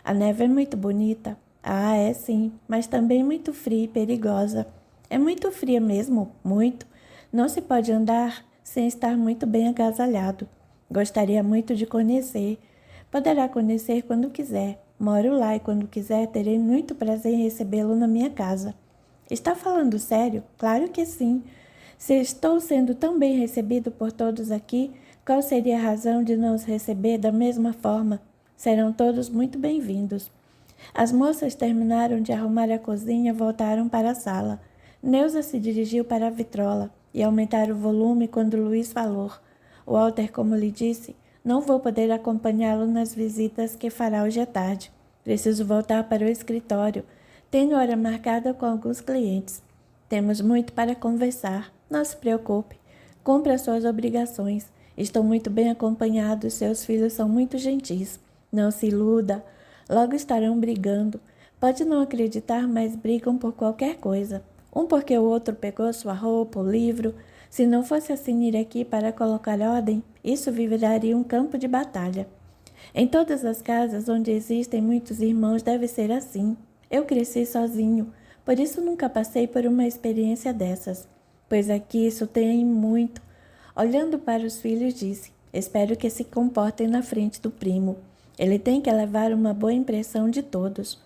A neve é muito bonita. Ah, é sim, mas também muito fria e perigosa. É muito fria mesmo, muito. Não se pode andar sem estar muito bem agasalhado. Gostaria muito de conhecer. Poderá conhecer quando quiser. Moro lá e quando quiser terei muito prazer em recebê-lo na minha casa. Está falando sério? Claro que sim. Se estou sendo tão bem recebido por todos aqui, qual seria a razão de não os receber da mesma forma? Serão todos muito bem-vindos. As moças terminaram de arrumar a cozinha e voltaram para a sala. Neuza se dirigiu para a vitrola e aumentaram o volume quando Luiz falou. Walter, como lhe disse, não vou poder acompanhá-lo nas visitas que fará hoje à tarde. Preciso voltar para o escritório. Tenho hora marcada com alguns clientes. Temos muito para conversar. Não se preocupe. Cumpra as suas obrigações. Estou muito bem acompanhado e seus filhos são muito gentis. Não se iluda. Logo estarão brigando. Pode não acreditar, mas brigam por qualquer coisa. Um porque o outro pegou sua roupa, o livro. Se não fosse assim ir aqui para colocar ordem, isso viraria um campo de batalha. Em todas as casas onde existem muitos irmãos deve ser assim. Eu cresci sozinho, por isso nunca passei por uma experiência dessas. Pois aqui isso tem muito. Olhando para os filhos, disse: Espero que se comportem na frente do primo. Ele tem que levar uma boa impressão de todos.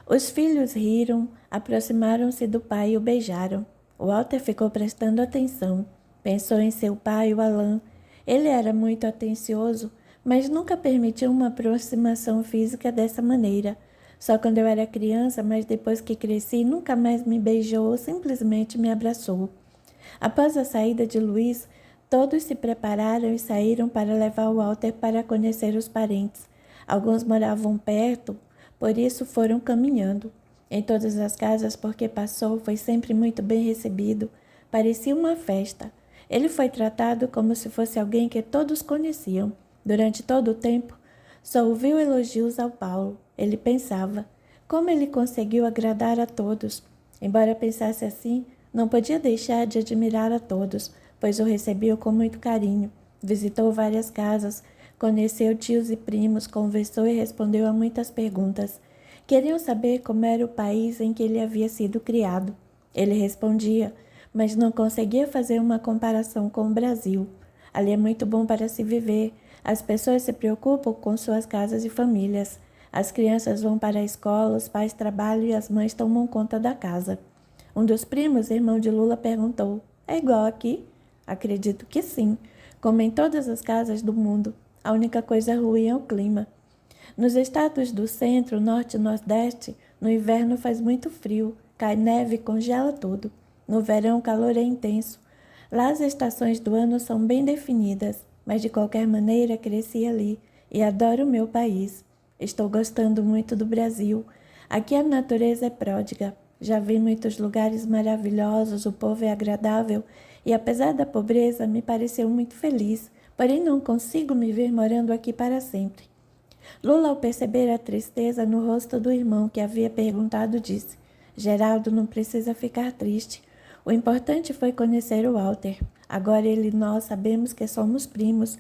Os filhos riram, aproximaram-se do pai e o beijaram. Walter ficou prestando atenção. Pensou em seu pai, o Alain. Ele era muito atencioso, mas nunca permitiu uma aproximação física dessa maneira. Só quando eu era criança, mas depois que cresci, nunca mais me beijou ou simplesmente me abraçou. Após a saída de Luiz, todos se prepararam e saíram para levar Walter para conhecer os parentes. Alguns moravam perto, por isso foram caminhando. Em todas as casas por que passou, foi sempre muito bem recebido. Parecia uma festa. Ele foi tratado como se fosse alguém que todos conheciam. Durante todo o tempo, só ouviu elogios ao Paulo. Ele pensava, como ele conseguiu agradar a todos. Embora pensasse assim, não podia deixar de admirar a todos, pois o recebiam com muito carinho. Visitou várias casas, conheceu tios e primos, conversou e respondeu a muitas perguntas. Queriam saber como era o país em que ele havia sido criado. Ele respondia, mas não conseguia fazer uma comparação com o Brasil. Ali é muito bom para se viver. As pessoas se preocupam com suas casas e famílias. As crianças vão para a escola, os pais trabalham e as mães tomam conta da casa. Um dos primos, irmão de Lula, perguntou: É igual aqui? Acredito que sim. Como em todas as casas do mundo. A única coisa ruim é o clima. Nos estados do centro, norte e nordeste, no inverno faz muito frio, cai neve e congela tudo. No verão, o calor é intenso. Lá as estações do ano são bem definidas, mas de qualquer maneira cresci ali e adoro o meu país. Estou gostando muito do Brasil. Aqui a natureza é pródiga. Já vi muitos lugares maravilhosos, o povo é agradável e apesar da pobreza me pareceu muito feliz, porém não consigo me ver morando aqui para sempre. Lula, ao perceber a tristeza no rosto do irmão que havia perguntado, disse: Geraldo, não precisa ficar triste. O importante foi conhecer o Walter. Agora ele e nós sabemos que somos primos.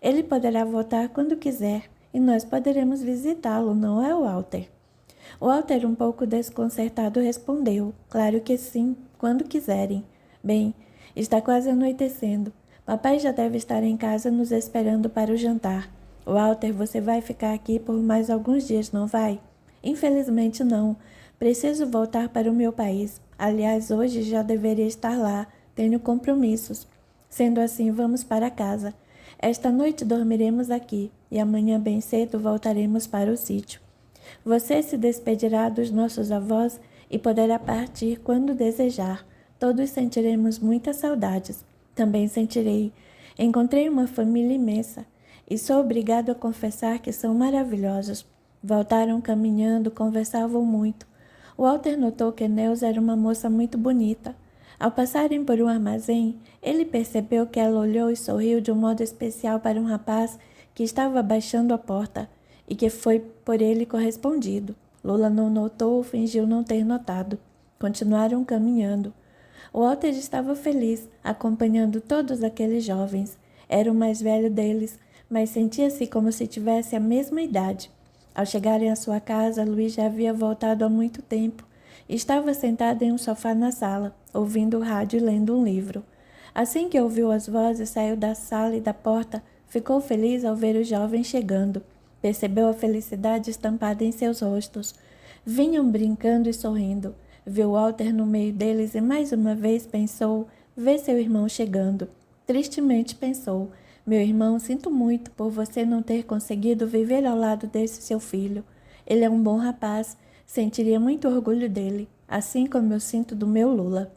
Ele poderá voltar quando quiser e nós poderemos visitá-lo, não é, Walter? O Walter, um pouco desconcertado, respondeu: Claro que sim, quando quiserem. Bem, está quase anoitecendo. Papai já deve estar em casa nos esperando para o jantar. Walter, você vai ficar aqui por mais alguns dias, não vai? Infelizmente não. Preciso voltar para o meu país. Aliás, hoje já deveria estar lá. Tenho compromissos. Sendo assim, vamos para casa. Esta noite dormiremos aqui e amanhã bem cedo voltaremos para o sítio. Você se despedirá dos nossos avós e poderá partir quando desejar. Todos sentiremos muitas saudades. Também sentirei. Encontrei uma família imensa e sou obrigado a confessar que são maravilhosos. Voltaram caminhando, conversavam muito. Walter notou que Neuza era uma moça muito bonita. Ao passarem por um armazém, ele percebeu que ela olhou e sorriu de um modo especial para um rapaz que estava abaixando a porta e que foi por ele correspondido. Lula não notou ou fingiu não ter notado. Continuaram caminhando. Walter estava feliz, acompanhando todos aqueles jovens. Era o mais velho deles, mas sentia-se como se tivesse a mesma idade. Ao chegarem à sua casa, Luiz já havia voltado há muito tempo. Estava sentado em um sofá na sala, ouvindo o rádio e lendo um livro. Assim que ouviu as vozes, saiu da sala e da porta. Ficou feliz ao ver os jovens chegando. Percebeu a felicidade estampada em seus rostos. Vinham brincando e sorrindo. Viu Walter no meio deles e mais uma vez pensou, vê seu irmão chegando. Tristemente pensou, meu irmão, sinto muito por você não ter conseguido viver ao lado desse seu filho. Ele é um bom rapaz, sentiria muito orgulho dele, assim como eu sinto do meu Lula.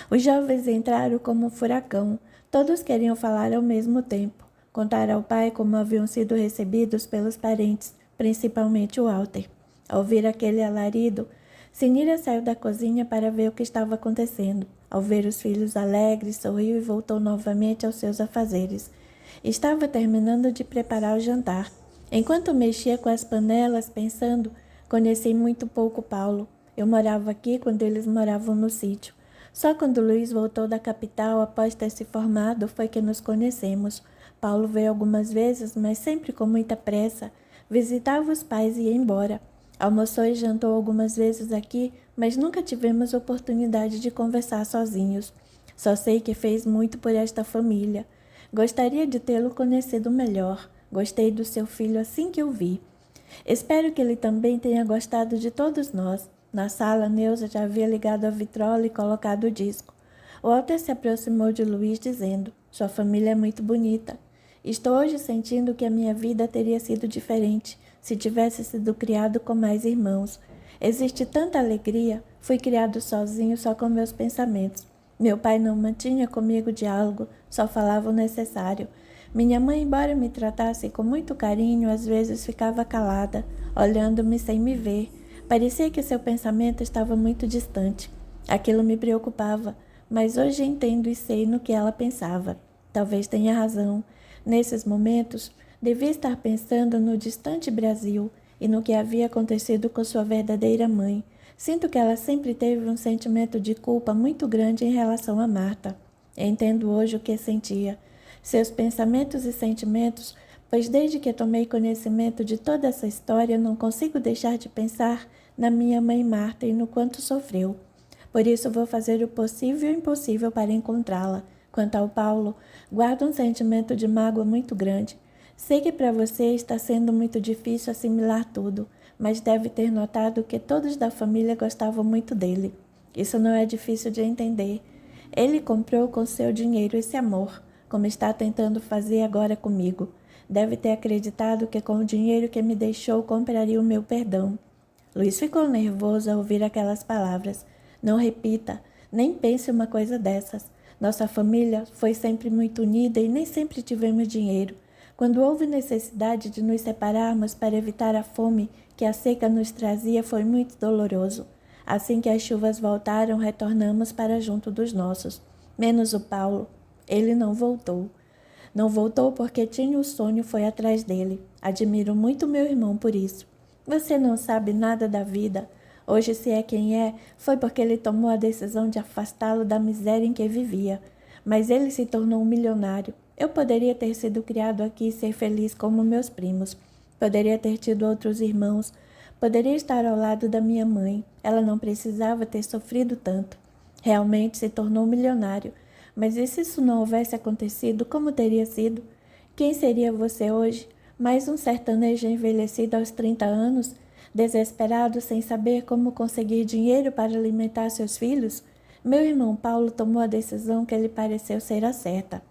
Os jovens entraram como um furacão. Todos queriam falar ao mesmo tempo. Contar ao pai como haviam sido recebidos pelos parentes, principalmente o Walter. Ao ouvir aquele alarido, Sinira saiu da cozinha para ver o que estava acontecendo. Ao ver os filhos alegres, sorriu e voltou novamente aos seus afazeres. Estava terminando de preparar o jantar. Enquanto mexia com as panelas, pensando, conheci muito pouco Paulo. Eu morava aqui quando eles moravam no sítio. Só quando Luiz voltou da capital após ter se formado foi que nos conhecemos. Paulo veio algumas vezes, mas sempre com muita pressa. Visitava os pais e ia embora. Almoçou e jantou algumas vezes aqui, mas nunca tivemos oportunidade de conversar sozinhos. Só sei que fez muito por esta família. Gostaria de tê-lo conhecido melhor. Gostei do seu filho assim que o vi. Espero que ele também tenha gostado de todos nós. Na sala, Neuza já havia ligado a vitrola e colocado o disco. Walter se aproximou de Luiz, dizendo, sua família é muito bonita. Estou hoje sentindo que a minha vida teria sido diferente se tivesse sido criado com mais irmãos. Existe tanta alegria. Fui criado sozinho, só com meus pensamentos. Meu pai não mantinha comigo diálogo, só falava o necessário. Minha mãe, embora me tratasse com muito carinho, às vezes ficava calada, olhando-me sem me ver. Parecia que seu pensamento estava muito distante. Aquilo me preocupava, mas hoje entendo e sei no que ela pensava. Talvez tenha razão. Nesses momentos, devia estar pensando no distante Brasil e no que havia acontecido com sua verdadeira mãe. Sinto que ela sempre teve um sentimento de culpa muito grande em relação a Marta. Entendo hoje o que sentia. Seus pensamentos e sentimentos, pois desde que tomei conhecimento de toda essa história, não consigo deixar de pensar na minha mãe Marta e no quanto sofreu. Por isso vou fazer o possível e o impossível para encontrá-la. Quanto ao Paulo, guardo um sentimento de mágoa muito grande. Sei que para você está sendo muito difícil assimilar tudo, mas deve ter notado que todos da família gostavam muito dele. Isso não é difícil de entender. Ele comprou com seu dinheiro esse amor, como está tentando fazer agora comigo. Deve ter acreditado que com o dinheiro que me deixou compraria o meu perdão. Luiz ficou nervoso ao ouvir aquelas palavras. Não repita, nem pense uma coisa dessas. Nossa família foi sempre muito unida e nem sempre tivemos dinheiro. Quando houve necessidade de nos separarmos para evitar a fome que a seca nos trazia, foi muito doloroso. Assim que as chuvas voltaram, retornamos para junto dos nossos. Menos o Paulo. Ele não voltou. Não voltou porque tinha o sonho, foi atrás dele. Admiro muito meu irmão por isso. Você não sabe nada da vida. Hoje, se é quem é, foi porque ele tomou a decisão de afastá-lo da miséria em que vivia. Mas ele se tornou um milionário. Eu poderia ter sido criado aqui e ser feliz como meus primos. Poderia ter tido outros irmãos. Poderia estar ao lado da minha mãe. Ela não precisava ter sofrido tanto. Realmente se tornou milionário. Mas e se isso não houvesse acontecido, como teria sido? Quem seria você hoje? Mais um sertanejo envelhecido aos 30 anos? Desesperado, sem saber como conseguir dinheiro para alimentar seus filhos? Meu irmão Paulo tomou a decisão que lhe pareceu ser a certa.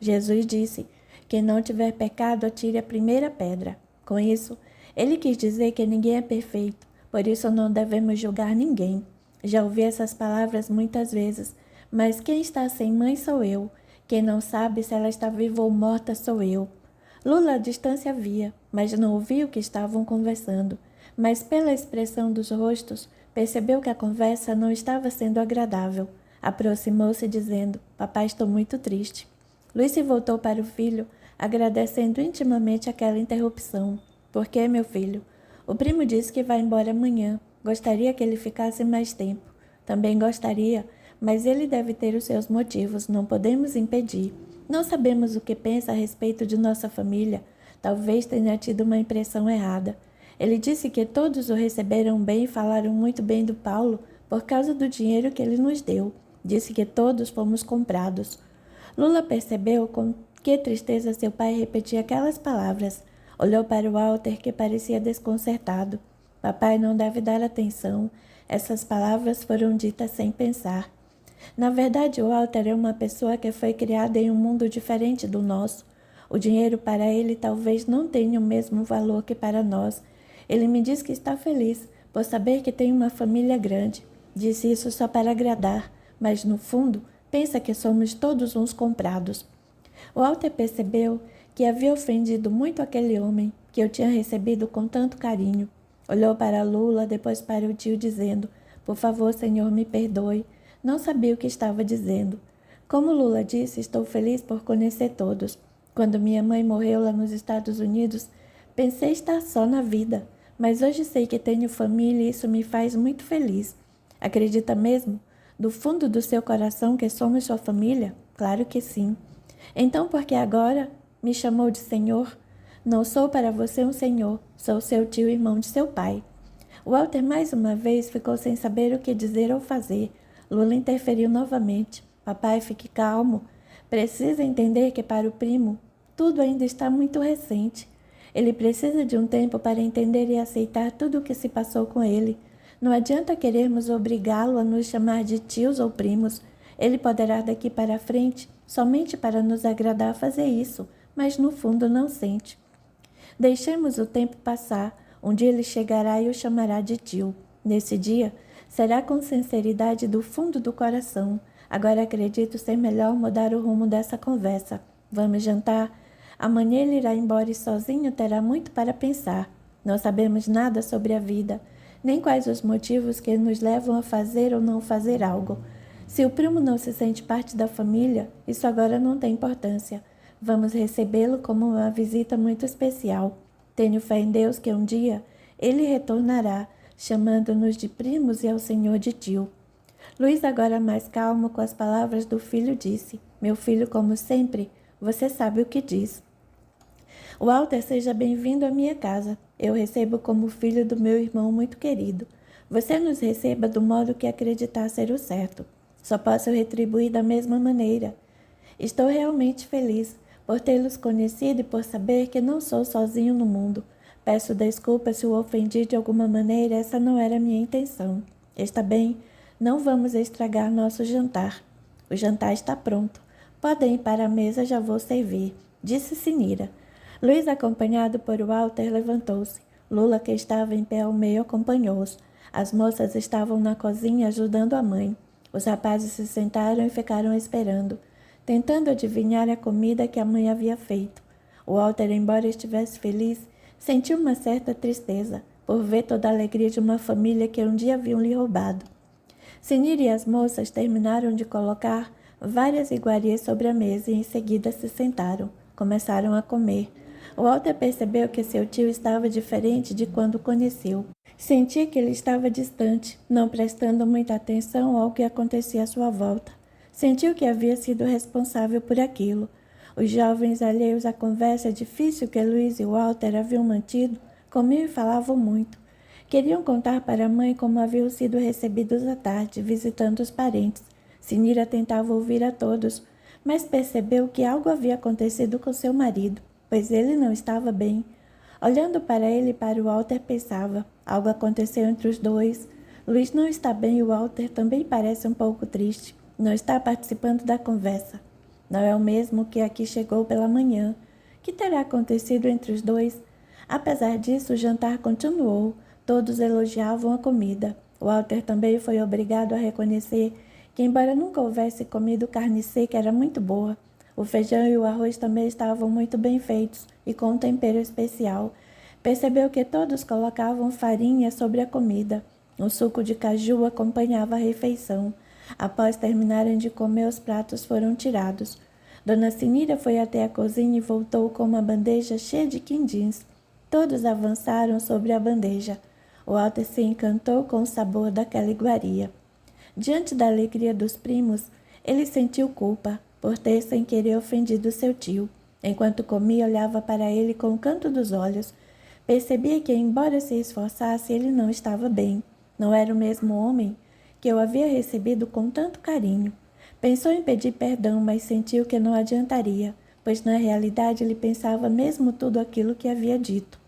Jesus disse: quem não tiver pecado, atire a primeira pedra. Com isso, ele quis dizer que ninguém é perfeito, por isso não devemos julgar ninguém. Já ouvi essas palavras muitas vezes, mas quem está sem mãe sou eu. Quem não sabe se ela está viva ou morta sou eu. Lula à distância via, mas não ouvia o que estavam conversando. Mas pela expressão dos rostos, percebeu que a conversa não estava sendo agradável. Aproximou-se dizendo: papai, estou muito triste. Luiz se voltou para o filho, agradecendo intimamente aquela interrupção. Por que, meu filho? O primo disse que vai embora amanhã. Gostaria que ele ficasse mais tempo. Também gostaria, mas ele deve ter os seus motivos, não podemos impedir. Não sabemos o que pensa a respeito de nossa família. Talvez tenha tido uma impressão errada. Ele disse que todos o receberam bem e falaram muito bem do Paulo por causa do dinheiro que ele nos deu. Disse que todos fomos comprados. Lula percebeu com que tristeza seu pai repetia aquelas palavras. Olhou para o Walter, que parecia desconcertado. Papai não deve dar atenção. Essas palavras foram ditas sem pensar. Na verdade, o Walter é uma pessoa que foi criada em um mundo diferente do nosso. O dinheiro para ele talvez não tenha o mesmo valor que para nós. Ele me diz que está feliz por saber que tem uma família grande. Disse isso só para agradar, mas no fundo pensa que somos todos uns comprados. O Walter percebeu que havia ofendido muito aquele homem que eu tinha recebido com tanto carinho. Olhou para Lula, depois para o tio, dizendo: por favor, senhor, me perdoe. Não sabia o que estava dizendo. Como Lula disse, estou feliz por conhecer todos. Quando minha mãe morreu lá nos Estados Unidos, pensei estar só na vida, mas hoje sei que tenho família e isso me faz muito feliz. Acredita mesmo, do fundo do seu coração, que somos sua família? Claro que sim. Então por que agora me chamou de senhor? Não sou para você um senhor, sou seu tio, irmão de seu pai. Walter mais uma vez ficou sem saber o que dizer ou fazer. Lula interferiu novamente. Papai, fique calmo. Precisa entender que para o primo tudo ainda está muito recente. Ele precisa de um tempo para entender e aceitar tudo o que se passou com ele. Não adianta querermos obrigá-lo a nos chamar de tios ou primos. Ele poderá daqui para frente, somente para nos agradar, fazer isso, mas no fundo não sente. Deixemos o tempo passar. Um dia ele chegará e o chamará de tio. Nesse dia, será com sinceridade do fundo do coração. Agora acredito ser melhor mudar o rumo dessa conversa. Vamos jantar? Amanhã ele irá embora e sozinho terá muito para pensar. Não sabemos nada sobre a vida, nem quais os motivos que nos levam a fazer ou não fazer algo. Se o primo não se sente parte da família, isso agora não tem importância. Vamos recebê-lo como uma visita muito especial. Tenho fé em Deus que um dia ele retornará, chamando-nos de primos e ao senhor de tio. Luiz, agora mais calmo com as palavras do filho, disse: meu filho, como sempre, você sabe o que diz. Walter, seja bem-vindo à minha casa. Eu recebo como filho do meu irmão muito querido. Você nos receba do modo que acreditar ser o certo. Só posso retribuir da mesma maneira. Estou realmente feliz por tê-los conhecido e por saber que não sou sozinho no mundo. Peço desculpa se o ofendi de alguma maneira, essa não era a minha intenção. Está bem, não vamos estragar nosso jantar. O jantar está pronto. Podem ir para a mesa, já vou servir, disse Sinira. Luiz, acompanhado por Walter, levantou-se. Lula, que estava em pé ao meio, acompanhou-os. As moças estavam na cozinha ajudando a mãe. Os rapazes se sentaram e ficaram esperando, tentando adivinhar a comida que a mãe havia feito. O Walter, embora estivesse feliz, sentiu uma certa tristeza por ver toda a alegria de uma família que um dia haviam lhe roubado. Sinira e as moças terminaram de colocar várias iguarias sobre a mesa e em seguida se sentaram. Começaram a comer. Walter percebeu que seu tio estava diferente de quando o conheceu. Sentia que ele estava distante, não prestando muita atenção ao que acontecia à sua volta. Sentiu que havia sido responsável por aquilo. Os jovens, alheios à conversa difícil que Luiz e Walter haviam mantido, comiam e falavam muito. Queriam contar para a mãe como haviam sido recebidos à tarde, visitando os parentes. Sinira tentava ouvir a todos, mas percebeu que algo havia acontecido com seu marido, pois ele não estava bem. Olhando para ele e para o Walter, pensava, algo aconteceu entre os dois. Luiz não está bem e o Walter também parece um pouco triste. Não está participando da conversa. Não é o mesmo que aqui chegou pela manhã. O que terá acontecido entre os dois? Apesar disso, o jantar continuou. Todos elogiavam a comida. Walter também foi obrigado a reconhecer que, embora nunca houvesse comido carne seca, era muito boa. O feijão e o arroz também estavam muito bem feitos e com um tempero especial. Percebeu que todos colocavam farinha sobre a comida. Um suco de caju acompanhava a refeição. Após terminarem de comer, os pratos foram tirados. Dona Sinira foi até a cozinha e voltou com uma bandeja cheia de quindins. Todos avançaram sobre a bandeja. Walter se encantou com o sabor daquela iguaria. Diante da alegria dos primos, ele sentiu culpa por ter sem querer ofendido seu tio. Enquanto comia, olhava para ele com o canto dos olhos. Percebia que, embora se esforçasse, ele não estava bem. Não era o mesmo homem que eu havia recebido com tanto carinho. Pensou em pedir perdão, mas sentiu que não adiantaria, pois na realidade ele pensava mesmo tudo aquilo que havia dito.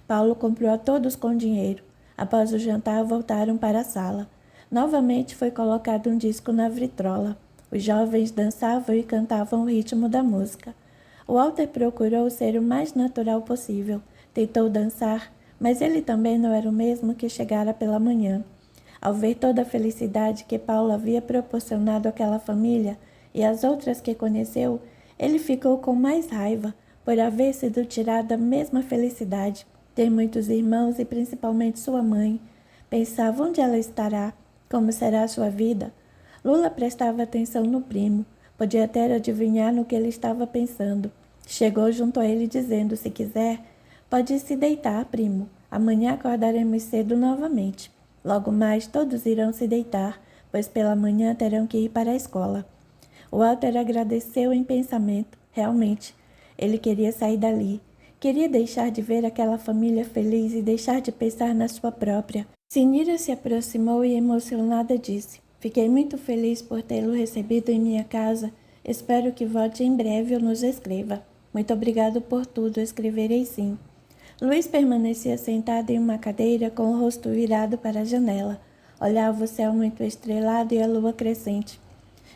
Paulo comprou a todos com dinheiro. Após o jantar, voltaram para a sala. Novamente foi colocado um disco na vitrola. Os jovens dançavam e cantavam o ritmo da música. Walter procurou ser o mais natural possível. Tentou dançar, mas ele também não era o mesmo que chegara pela manhã. Ao ver toda a felicidade que Paulo havia proporcionado àquela família e às outras que conheceu, ele ficou com mais raiva por haver sido tirado a mesma felicidade. Tem muitos irmãos e principalmente sua mãe. Pensava onde ela estará, como será a sua vida. Lula prestava atenção no primo. Podia até adivinhar no que ele estava pensando. Chegou junto a ele dizendo, se quiser, pode se deitar, primo. Amanhã acordaremos cedo novamente. Logo mais todos irão se deitar, pois pela manhã terão que ir para a escola. O Walter agradeceu em pensamento. Realmente, ele queria sair dali. Queria deixar de ver aquela família feliz e deixar de pensar na sua própria. Sinira se aproximou e emocionada disse, fiquei muito feliz por tê-lo recebido em minha casa. Espero que volte em breve ou nos escreva. Muito obrigado por tudo, escreverei sim. Luiz permanecia sentado em uma cadeira com o rosto virado para a janela. Olhava o céu muito estrelado e a lua crescente.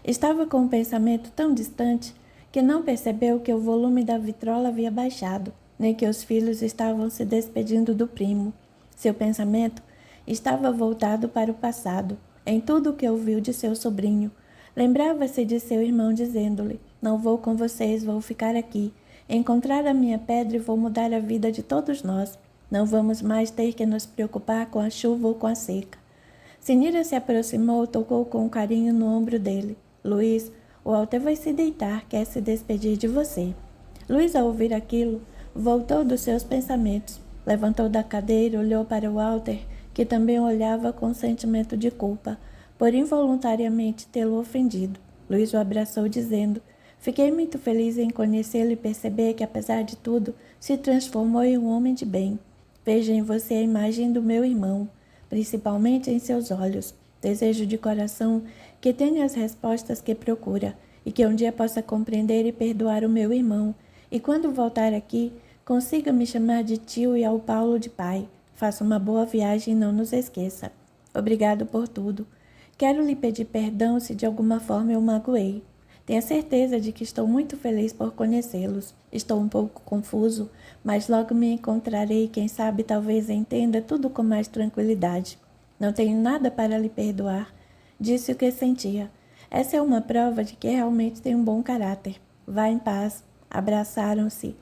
Estava com um pensamento tão distante que não percebeu que o volume da vitrola havia baixado, nem que os filhos estavam se despedindo do primo. Seu pensamento estava voltado para o passado, em tudo o que ouviu de seu sobrinho. Lembrava-se de seu irmão dizendo-lhe, não vou com vocês, vou ficar aqui. Encontrar a minha pedra e vou mudar a vida de todos nós. Não vamos mais ter que nos preocupar com a chuva ou com a seca. Sinira se aproximou e tocou com carinho no ombro dele. Luiz, o Walter vai se deitar, quer se despedir de você. Luiz, ao ouvir aquilo, voltou dos seus pensamentos. Levantou da cadeira, olhou para o Walter, que também olhava com sentimento de culpa, por involuntariamente tê-lo ofendido. Luiz o abraçou, dizendo, fiquei muito feliz em conhecê-lo e perceber que, apesar de tudo, se transformou em um homem de bem. Vejo em você a imagem do meu irmão, principalmente em seus olhos. Desejo de coração que tenha as respostas que procura e que um dia possa compreender e perdoar o meu irmão. E quando voltar aqui, consiga me chamar de tio e ao Paulo de pai. Faça uma boa viagem e não nos esqueça. Obrigado por tudo. Quero lhe pedir perdão se de alguma forma eu magoei. Tenha certeza de que estou muito feliz por conhecê-los. Estou um pouco confuso, mas logo me encontrarei e quem sabe talvez entenda tudo com mais tranquilidade. Não tenho nada para lhe perdoar. Disse o que sentia. Essa é uma prova de que realmente tem um bom caráter. Vá em paz. Abraçaram-se.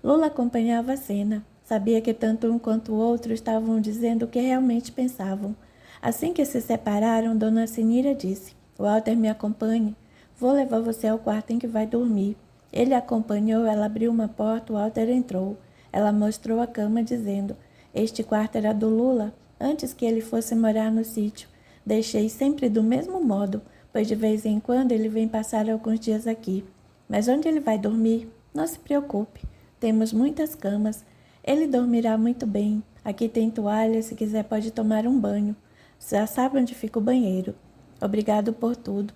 Lula acompanhava a cena. Sabia que tanto um quanto o outro estavam dizendo o que realmente pensavam. Assim que se separaram, Dona Senira disse: Walter, me acompanhe. Vou levar você ao quarto em que vai dormir. Ele a acompanhou, ela abriu uma porta, o Walter entrou. Ela mostrou a cama, dizendo: Este quarto era do Lula, antes que ele fosse morar no sítio. Deixei sempre do mesmo modo, pois de vez em quando ele vem passar alguns dias aqui. Mas onde ele vai dormir? Não se preocupe. Temos muitas camas. Ele dormirá muito bem. Aqui tem toalha, se quiser pode tomar um banho. Já sabe onde fica o banheiro. Obrigado por tudo.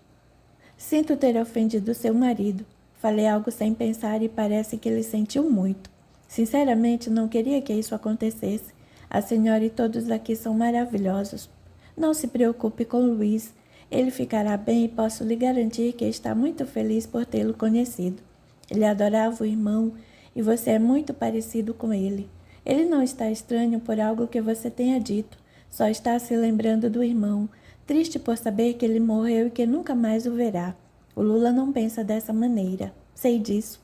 Sinto ter ofendido seu marido. Falei algo sem pensar e parece que ele sentiu muito. Sinceramente, não queria que isso acontecesse. A senhora e todos aqui são maravilhosos. Não se preocupe com Luiz. Ele ficará bem e posso lhe garantir que está muito feliz por tê-lo conhecido. Ele adorava o irmão e você é muito parecido com ele. Ele não está estranho por algo que você tenha dito. Só está se lembrando do irmão, triste por saber que ele morreu e que nunca mais o verá. O Lula não pensa dessa maneira. Sei disso.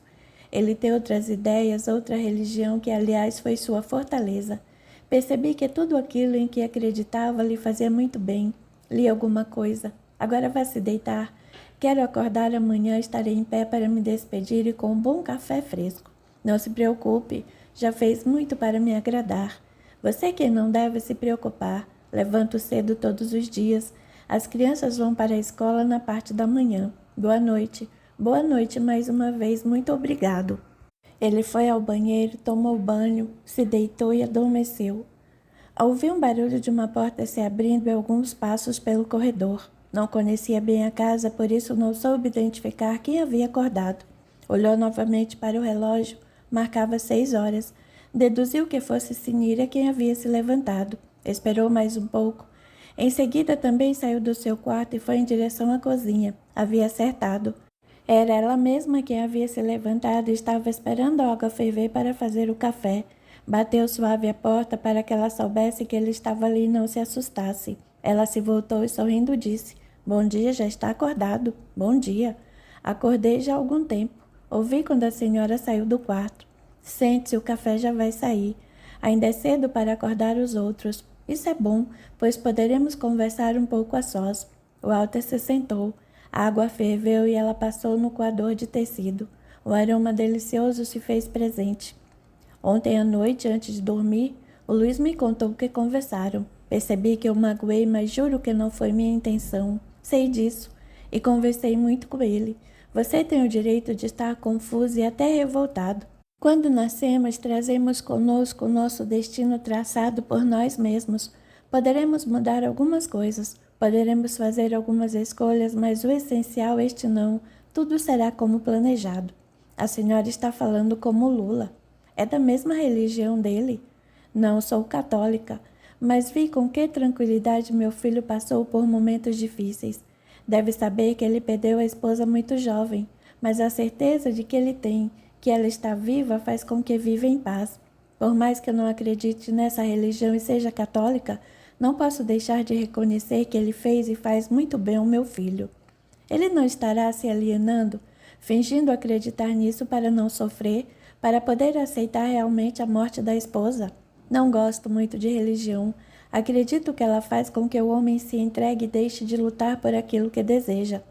Ele tem outras ideias, outra religião que, aliás, foi sua fortaleza. Percebi que tudo aquilo em que acreditava lhe fazia muito bem. Li alguma coisa. Agora vá se deitar. Quero acordar amanhã, estarei em pé para me despedir e com um bom café fresco. Não se preocupe, já fez muito para me agradar. Você que não deve se preocupar. Levanto cedo todos os dias. As crianças vão para a escola na parte da manhã. Boa noite. Boa noite mais uma vez, muito obrigado. Ele foi ao banheiro, tomou banho, se deitou e adormeceu. Ouvi um barulho de uma porta se abrindo e alguns passos pelo corredor. Não conhecia bem a casa, por isso não soube identificar quem havia acordado. Olhou novamente para o relógio, marcava 6 horas. Deduziu que fosse Senira quem havia se levantado. Esperou mais um pouco. Em seguida também saiu do seu quarto e foi em direção à cozinha. Havia acertado. Era ela mesma quem havia se levantado e estava esperando a água ferver para fazer o café. Bateu suave a porta para que ela soubesse que ele estava ali e não se assustasse. Ela se voltou e sorrindo disse: Bom dia, já está acordado. Bom dia. Acordei já há algum tempo. Ouvi quando a senhora saiu do quarto. Sente-se, o café já vai sair. Ainda é cedo para acordar os outros. Isso é bom, pois poderemos conversar um pouco a sós. Walter se sentou. A água ferveu e ela passou no coador de tecido. O aroma delicioso se fez presente. Ontem à noite, antes de dormir, o Luiz me contou o que conversaram. Percebi que eu magoei, mas juro que não foi minha intenção. Sei disso. E conversei muito com ele. Você tem o direito de estar confuso e até revoltado. Quando nascemos, trazemos conosco o nosso destino traçado por nós mesmos. Poderemos mudar algumas coisas. Poderemos fazer algumas escolhas, mas o essencial este não. Tudo será como planejado. A senhora está falando como Lula. É da mesma religião dele? Não, sou católica, mas vi com que tranquilidade meu filho passou por momentos difíceis. Deve saber que ele perdeu a esposa muito jovem, mas a certeza de que ele tem, que ela está viva, faz com que viva em paz. Por mais que eu não acredite nessa religião e seja católica, não posso deixar de reconhecer que ele fez e faz muito bem ao meu filho. Ele não estará se alienando, fingindo acreditar nisso para não sofrer, para poder aceitar realmente a morte da esposa? Não gosto muito de religião. Acredito que ela faz com que o homem se entregue e deixe de lutar por aquilo que deseja.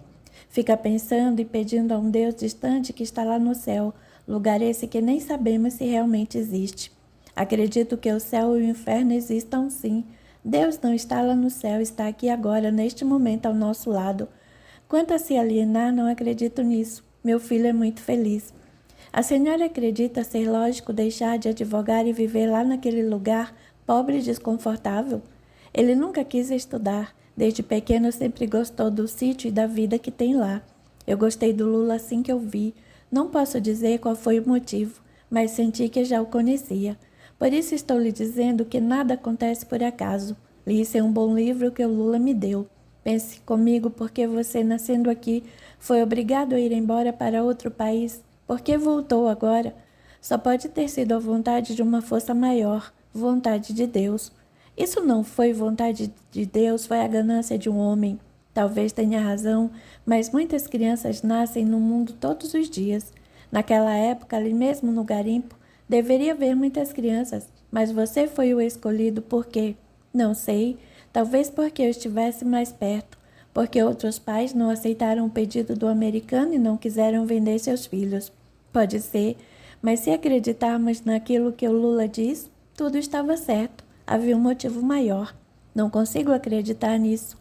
Fica pensando e pedindo a um Deus distante que está lá no céu, lugar esse que nem sabemos se realmente existe. Acredito que o céu e o inferno existam sim. Deus não está lá no céu, está aqui agora, neste momento ao nosso lado. Quanto a se alienar, não acredito nisso. Meu filho é muito feliz. A senhora acredita ser lógico deixar de advogar e viver lá naquele lugar pobre e desconfortável? Ele nunca quis estudar. Desde pequeno sempre gostou do sítio e da vida que tem lá. Eu gostei do Lula assim que eu vi. Não posso dizer qual foi o motivo, mas senti que já o conhecia. Por isso estou lhe dizendo que nada acontece por acaso. Li isso em um bom livro que o Lula me deu. Pense comigo, porque você, nascendo aqui, foi obrigado a ir embora para outro país. Por que voltou agora? Só pode ter sido a vontade de uma força maior, vontade de Deus. Isso não foi vontade de Deus, foi a ganância de um homem. Talvez tenha razão, mas muitas crianças nascem no mundo todos os dias. Naquela época, ali mesmo no garimpo, deveria haver muitas crianças, mas você foi o escolhido por quê? Não sei, talvez porque eu estivesse mais perto, porque outros pais não aceitaram o pedido do americano e não quiseram vender seus filhos. Pode ser, mas se acreditarmos naquilo que o Lula diz, tudo estava certo, havia um motivo maior. Não consigo acreditar nisso.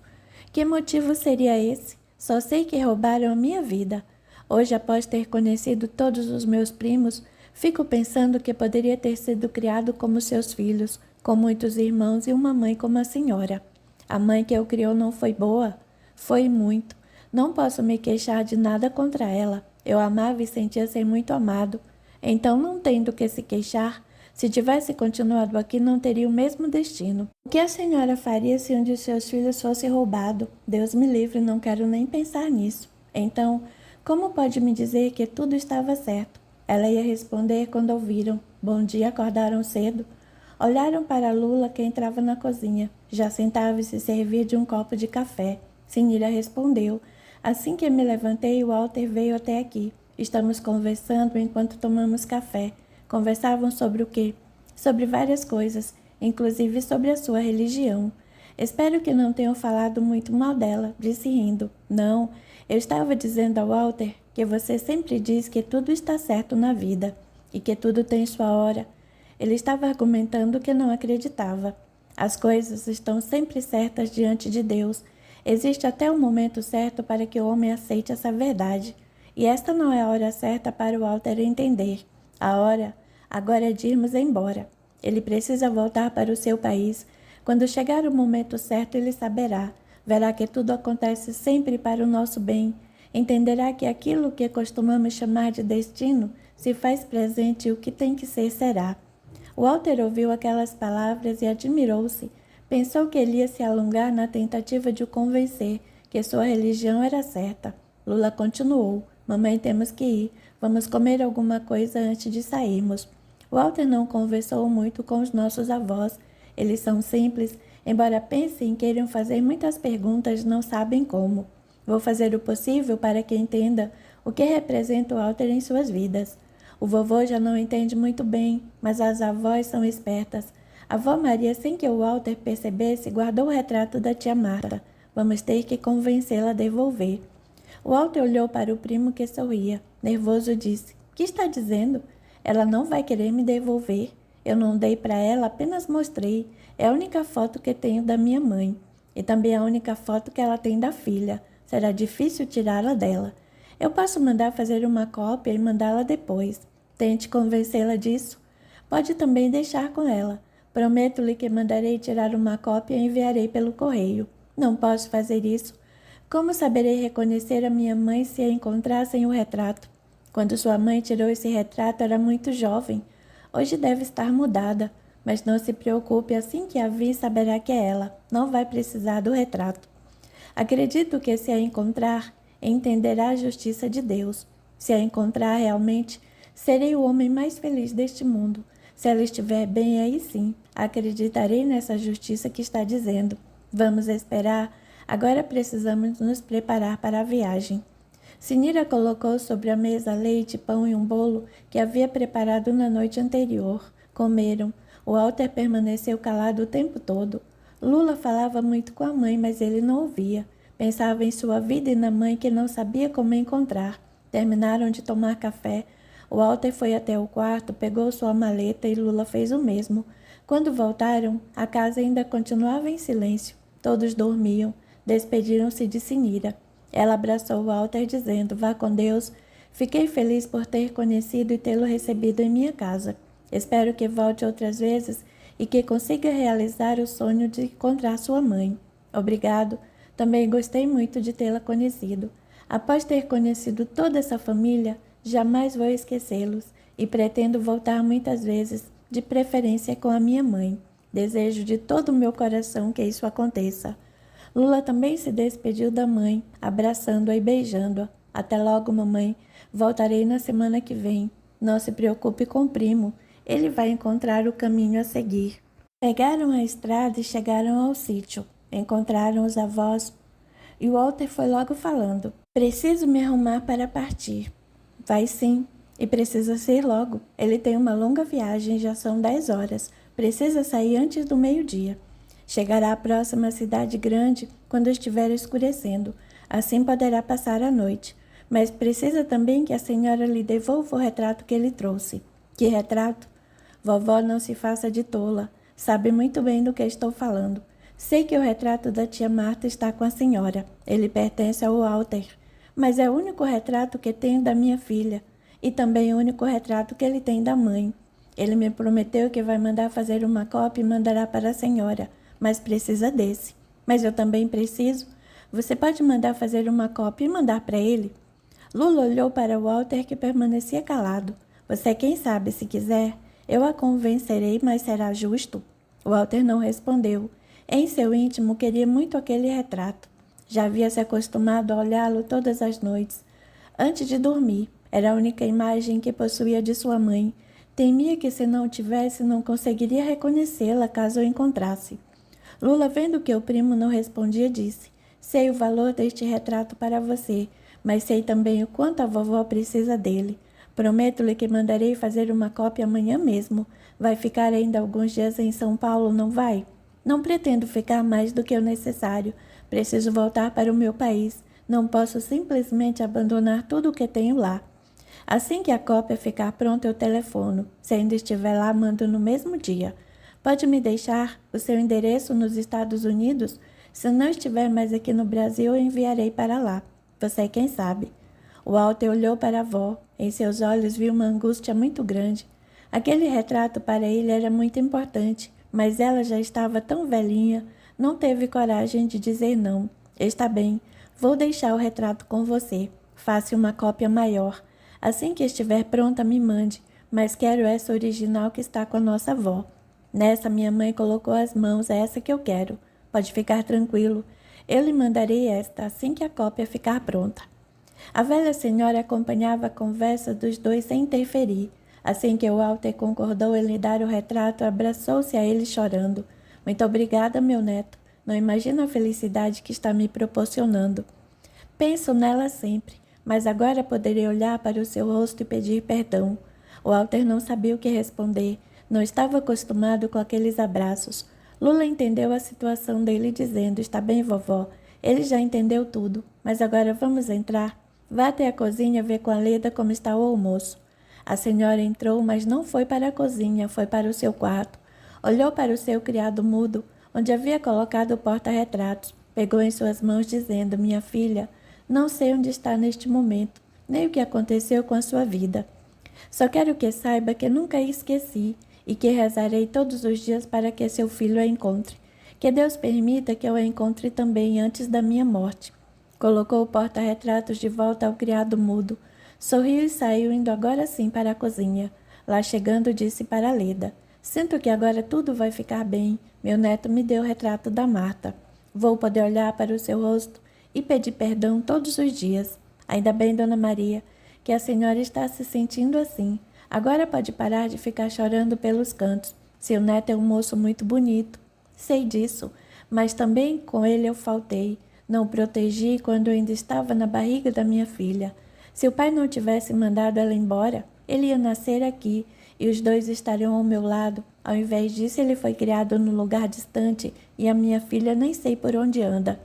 Que motivo seria esse? Só sei que roubaram a minha vida. Hoje, após ter conhecido todos os meus primos, fico pensando que poderia ter sido criado como seus filhos, com muitos irmãos e uma mãe como a senhora. A mãe que eu criou não foi boa? Foi muito. Não posso me queixar de nada contra ela. Eu amava e sentia-se muito amado. Então não tem do que se queixar. Se tivesse continuado aqui, não teria o mesmo destino. O que a senhora faria se um de seus filhos fosse roubado? Deus me livre, não quero nem pensar nisso. Então, como pode me dizer que tudo estava certo? Ela ia responder quando ouviram. Bom dia, acordaram cedo. Olharam para Lula, que entrava na cozinha. Já sentava e se servia de um copo de café. Sinira respondeu. Assim que me levantei, o Walter veio até aqui. Estamos conversando enquanto tomamos café. Conversavam sobre o quê? Sobre várias coisas, inclusive sobre a sua religião. Espero que não tenham falado muito mal dela, disse rindo. Não, eu estava dizendo ao Walter que você sempre diz que tudo está certo na vida e que tudo tem sua hora. Ele estava argumentando que não acreditava. As coisas estão sempre certas diante de Deus. Existe até o momento certo para que o homem aceite essa verdade. E esta não é a hora certa para o Walter entender. A hora agora é de irmos embora. Ele precisa voltar para o seu país. Quando chegar o momento certo, ele saberá. Verá que tudo acontece sempre para o nosso bem. Entenderá que aquilo que costumamos chamar de destino se faz presente e o que tem que ser será. Walter ouviu aquelas palavras e admirou-se. Pensou que ele ia se alongar na tentativa de o convencer que sua religião era certa. Lula continuou. Mamãe, temos que ir. Vamos comer alguma coisa antes de sairmos. Walter não conversou muito com os nossos avós. Eles são simples, embora pensem e queiram fazer muitas perguntas, não sabem como. Vou fazer o possível para que entenda o que representa o Walter em suas vidas. O vovô já não entende muito bem, mas as avós são espertas. A avó Maria, sem que o Walter percebesse, guardou o retrato da tia Marta. Vamos ter que convencê-la a devolver. O Walter olhou para o primo que sorria. Nervoso disse, que está dizendo? Ela não vai querer me devolver. Eu não dei para ela, apenas mostrei. É a única foto que tenho da minha mãe. E também a única foto que ela tem da filha. Será difícil tirá-la dela. Eu posso mandar fazer uma cópia e mandá-la depois. Tente convencê-la disso. Pode também deixar com ela. Prometo-lhe que mandarei tirar uma cópia e enviarei pelo correio. Não posso fazer isso. Como saberei reconhecer a minha mãe se a encontrar sem o retrato? Quando sua mãe tirou esse retrato, era muito jovem. Hoje deve estar mudada, mas não se preocupe, assim que a vir saberá que é ela. Não vai precisar do retrato. Acredito que se a encontrar, entenderá a justiça de Deus. Se a encontrar realmente, serei o homem mais feliz deste mundo. Se ela estiver bem, aí sim, acreditarei nessa justiça que está dizendo. Vamos esperar. Agora precisamos nos preparar para a viagem. Sinira colocou sobre a mesa leite, pão e um bolo que havia preparado na noite anterior. Comeram. O Walter permaneceu calado o tempo todo. Lula falava muito com a mãe, mas ele não ouvia. Pensava em sua vida e na mãe que não sabia como encontrar. Terminaram de tomar café. O Walter foi até o quarto, pegou sua maleta e Lula fez o mesmo. Quando voltaram, a casa ainda continuava em silêncio. Todos dormiam. Despediram-se de Sinira. Ela abraçou Walter dizendo, vá com Deus. Fiquei feliz por ter conhecido e tê-lo recebido em minha casa. Espero que volte outras vezes e que consiga realizar o sonho de encontrar sua mãe. Obrigado. Também gostei muito de tê-la conhecido. Após ter conhecido toda essa família, jamais vou esquecê-los e pretendo voltar muitas vezes, de preferência com a minha mãe. Desejo de todo o meu coração que isso aconteça. Lula também se despediu da mãe, abraçando-a e beijando-a. Até logo, mamãe. Voltarei na semana que vem. Não se preocupe com o primo. Ele vai encontrar o caminho a seguir. Pegaram a estrada e chegaram ao sítio. Encontraram os avós e Walter foi logo falando. Preciso me arrumar para partir. Vai sim. E precisa ser logo. Ele tem uma longa viagem, já são 10 horas. Precisa sair antes do meio-dia. Chegará à próxima cidade grande quando estiver escurecendo. Assim poderá passar a noite. Mas precisa também que a senhora lhe devolva o retrato que ele trouxe. Que retrato? Vovó, não se faça de tola. Sabe muito bem do que estou falando. Sei que o retrato da tia Marta está com a senhora. Ele pertence ao Walter. Mas é o único retrato que tenho da minha filha. E também o único retrato que ele tem da mãe. Ele me prometeu que vai mandar fazer uma cópia e mandará para a senhora. Mas precisa desse. Mas eu também preciso. Você pode mandar fazer uma cópia e mandar para ele? Lula olhou para Walter, que permanecia calado. Você quem sabe, se quiser. Eu a convencerei, mas será justo? Walter não respondeu. Em seu íntimo, queria muito aquele retrato. Já havia se acostumado a olhá-lo todas as noites. Antes de dormir, era a única imagem que possuía de sua mãe. Temia que, se não o tivesse, não conseguiria reconhecê-la caso o encontrasse. Lula, vendo que o primo não respondia, disse: sei o valor deste retrato para você, mas sei também o quanto a vovó precisa dele. Prometo-lhe que mandarei fazer uma cópia amanhã mesmo. Vai ficar ainda alguns dias em São Paulo, não vai? Não pretendo ficar mais do que o necessário. Preciso voltar para o meu país. Não posso simplesmente abandonar tudo o que tenho lá. Assim que a cópia ficar pronta, eu telefono. Se ainda estiver lá, mando no mesmo dia. Pode me deixar o seu endereço nos Estados Unidos? Se não estiver mais aqui no Brasil, eu enviarei para lá. Você quem sabe. O Walter olhou para a avó. Em seus olhos viu uma angústia muito grande. Aquele retrato para ele era muito importante, mas ela já estava tão velhinha, não teve coragem de dizer não. Está bem, vou deixar o retrato com você. Faça uma cópia maior. Assim que estiver pronta, me mande, mas quero essa original que está com a nossa avó. Nessa minha mãe colocou as mãos, é essa que eu quero. Pode ficar tranquilo. Eu lhe mandarei esta assim que a cópia ficar pronta. A velha senhora acompanhava a conversa dos dois sem interferir. Assim que o Walter concordou em lhe dar o retrato, abraçou-se a ele chorando. Muito obrigada, meu neto. Não imagina a felicidade que está me proporcionando. Penso nela sempre, mas agora poderei olhar para o seu rosto e pedir perdão. O Walter não sabia o que responder. Não estava acostumado com aqueles abraços. Lula entendeu a situação dele, dizendo: está bem, vovó. Ele já entendeu tudo, mas agora vamos entrar. Vá até a cozinha ver com a Leda como está o almoço. A senhora entrou, mas não foi para a cozinha, foi para o seu quarto. Olhou para o seu criado mudo, onde havia colocado o porta-retratos. Pegou em suas mãos, dizendo: minha filha, não sei onde está neste momento, nem o que aconteceu com a sua vida. Só quero que saiba que nunca a esqueci e que rezarei todos os dias para que seu filho a encontre. Que Deus permita que eu a encontre também antes da minha morte. Colocou o porta-retratos de volta ao criado mudo. Sorriu e saiu, indo agora sim para a cozinha. Lá chegando, disse para Leda: sinto que agora tudo vai ficar bem. Meu neto me deu o retrato da Marta. Vou poder olhar para o seu rosto e pedir perdão todos os dias. Ainda bem, Dona Maria, que a senhora está se sentindo assim. Agora pode parar de ficar chorando pelos cantos. Seu neto é um moço muito bonito. Sei disso, mas também com ele eu faltei. Não o protegi quando eu ainda estava na barriga da minha filha. Se o pai não tivesse mandado ela embora, ele ia nascer aqui e os dois estariam ao meu lado. Ao invés disso, ele foi criado num lugar distante e a minha filha nem sei por onde anda.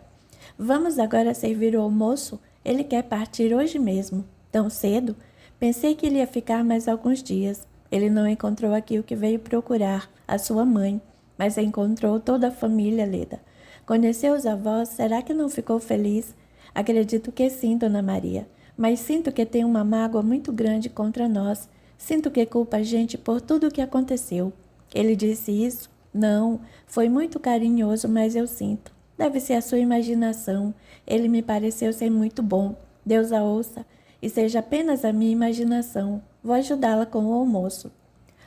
Vamos agora servir o almoço? Ele quer partir hoje mesmo. Tão cedo? Pensei que ele ia ficar mais alguns dias. Ele não encontrou aqui o que veio procurar, a sua mãe, mas encontrou toda a família, Leda. Conheceu os avós, será que não ficou feliz? Acredito que sim, Dona Maria, mas sinto que tem uma mágoa muito grande contra nós. Sinto que culpa a gente por tudo o que aconteceu. Ele disse isso? Não, foi muito carinhoso, mas eu sinto. Deve ser a sua imaginação. Ele me pareceu ser muito bom. Deus a ouça. E seja apenas a minha imaginação. Vou ajudá-la com o almoço.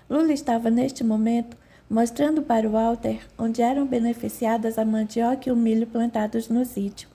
Lula estava neste momento mostrando para o Walter onde eram beneficiadas a mandioca e o milho plantados no sítio.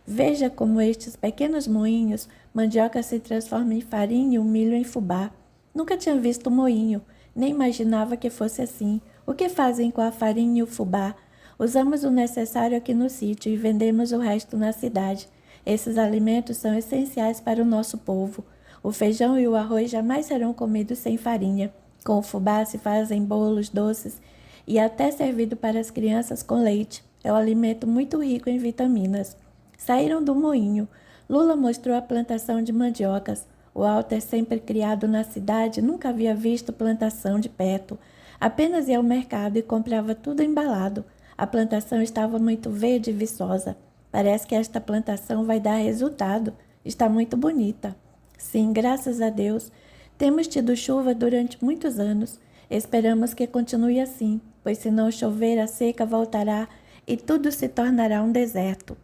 Veja como estes pequenos moinhos, mandioca se transforma em farinha e o milho em fubá. Nunca tinha visto moinho, nem imaginava que fosse assim. O que fazem com a farinha e o fubá? Usamos o necessário aqui no sítio e vendemos o resto na cidade. Esses alimentos são essenciais para o nosso povo. O feijão e o arroz jamais serão comidos sem farinha. Com o fubá se fazem bolos, doces e até servido para as crianças com leite. É um alimento muito rico em vitaminas. Saíram do moinho. Lula mostrou a plantação de mandiocas. O Walter, sempre criado na cidade, nunca havia visto plantação de perto. Apenas ia ao mercado e comprava tudo embalado. A plantação estava muito verde e viçosa. Parece que esta plantação vai dar resultado. Está muito bonita. Sim, graças a Deus. Temos tido chuva durante muitos anos. Esperamos que continue assim, pois se não chover, a seca voltará e tudo se tornará um deserto.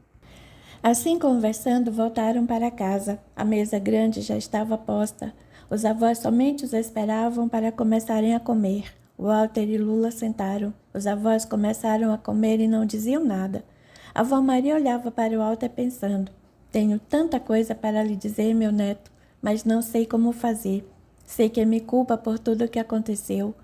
Assim, conversando, voltaram para casa. A mesa grande já estava posta. Os avós somente os esperavam para começarem a comer. Walter e Lula sentaram. Os avós começaram a comer e não diziam nada. A avó Maria olhava para o Walter pensando: tenho tanta coisa para lhe dizer, meu neto, mas não sei como fazer. Sei que me culpa por tudo o que aconteceu.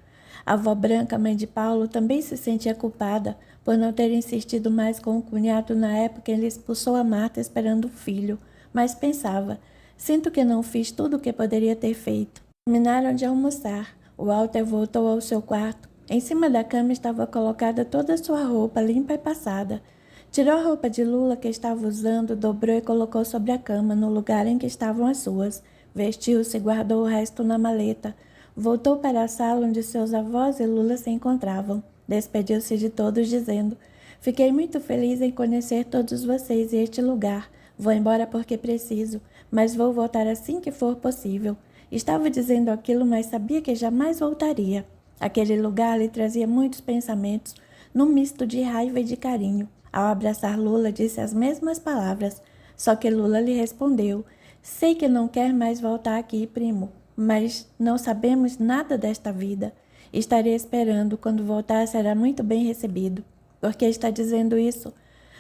A avó Branca, mãe de Paulo, também se sentia culpada por não ter insistido mais com o cunhado na época em que ele expulsou a Marta esperando o filho, mas pensava: sinto que não fiz tudo o que poderia ter feito. Terminaram de almoçar. O Walter voltou ao seu quarto. Em cima da cama estava colocada toda a sua roupa limpa e passada. Tirou a roupa de Lula que estava usando, dobrou e colocou sobre a cama, no lugar em que estavam as suas. Vestiu-se e guardou o resto na maleta. Voltou para a sala onde seus avós e Lula se encontravam. Despediu-se de todos dizendo: fiquei muito feliz em conhecer todos vocês e este lugar. Vou embora porque preciso, mas vou voltar assim que for possível. Estava dizendo aquilo, mas sabia que jamais voltaria. Aquele lugar lhe trazia muitos pensamentos, num misto de raiva e de carinho. Ao abraçar Lula, disse as mesmas palavras, só que Lula lhe respondeu: sei que não quer mais voltar aqui, primo, mas não sabemos nada desta vida. Estarei esperando. Quando voltar, será muito bem recebido. Por que está dizendo isso?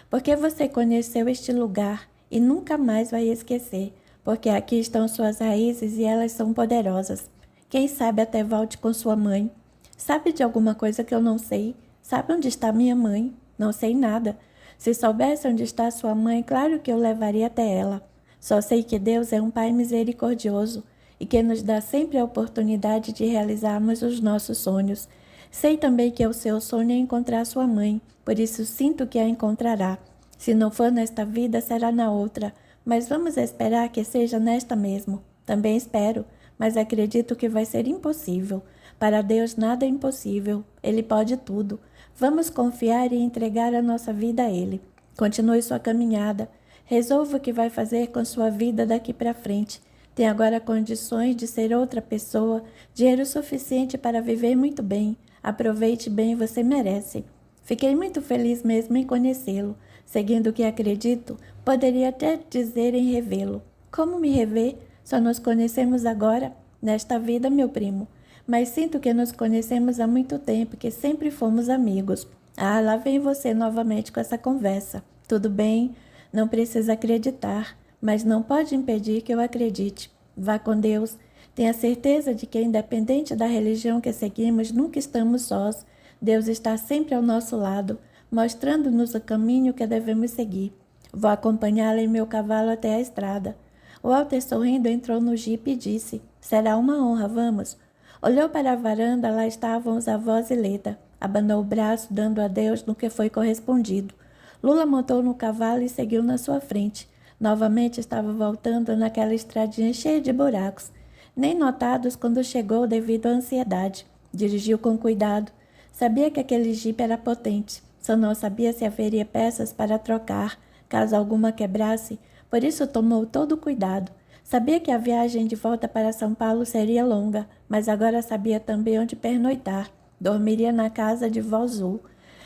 Porque você conheceu este lugar e nunca mais vai esquecer, porque aqui estão suas raízes e elas são poderosas. Quem sabe até volte com sua mãe. Sabe de alguma coisa que eu não sei? Sabe onde está minha mãe? Não sei nada. Se soubesse onde está sua mãe, claro que eu levaria até ela. Só sei que Deus é um Pai misericordioso e que nos dá sempre a oportunidade de realizarmos os nossos sonhos. Sei também que o seu sonho é encontrar sua mãe, por isso sinto que a encontrará. Se não for nesta vida, será na outra, mas vamos esperar que seja nesta mesmo. Também espero, mas acredito que vai ser impossível. Para Deus nada é impossível, Ele pode tudo. Vamos confiar e entregar a nossa vida a Ele. Continue sua caminhada. Resolva o que vai fazer com sua vida daqui para frente. Tem agora condições de ser outra pessoa, dinheiro suficiente para viver muito bem. Aproveite bem, você merece. Fiquei muito feliz mesmo em conhecê-lo. Seguindo o que acredito, poderia até dizer em revê-lo. Como me rever? Só nos conhecemos agora, nesta vida, meu primo. Mas sinto que nos conhecemos há muito tempo, que sempre fomos amigos. Ah, lá vem você novamente com essa conversa. Tudo bem, não precisa acreditar, mas não pode impedir que eu acredite. Vá com Deus. Tenha certeza de que, independente da religião que seguimos, nunca estamos sós. Deus está sempre ao nosso lado, mostrando-nos o caminho que devemos seguir. Vou acompanhá-la em meu cavalo até a estrada. Walter, sorrindo, entrou no jipe e disse: será uma honra, vamos. Olhou para a varanda, lá estavam os avós e Leda. Abanou o braço, dando adeus no que foi correspondido. Lula montou no cavalo e seguiu na sua frente. Novamente estava voltando naquela estradinha cheia de buracos, nem notados quando chegou devido à ansiedade. Dirigiu com cuidado. Sabia que aquele jipe era potente, só não sabia se haveria peças para trocar, caso alguma quebrasse, por isso tomou todo o cuidado. Sabia que a viagem de volta para São Paulo seria longa, mas agora sabia também onde pernoitar. Dormiria na casa de vó Zul.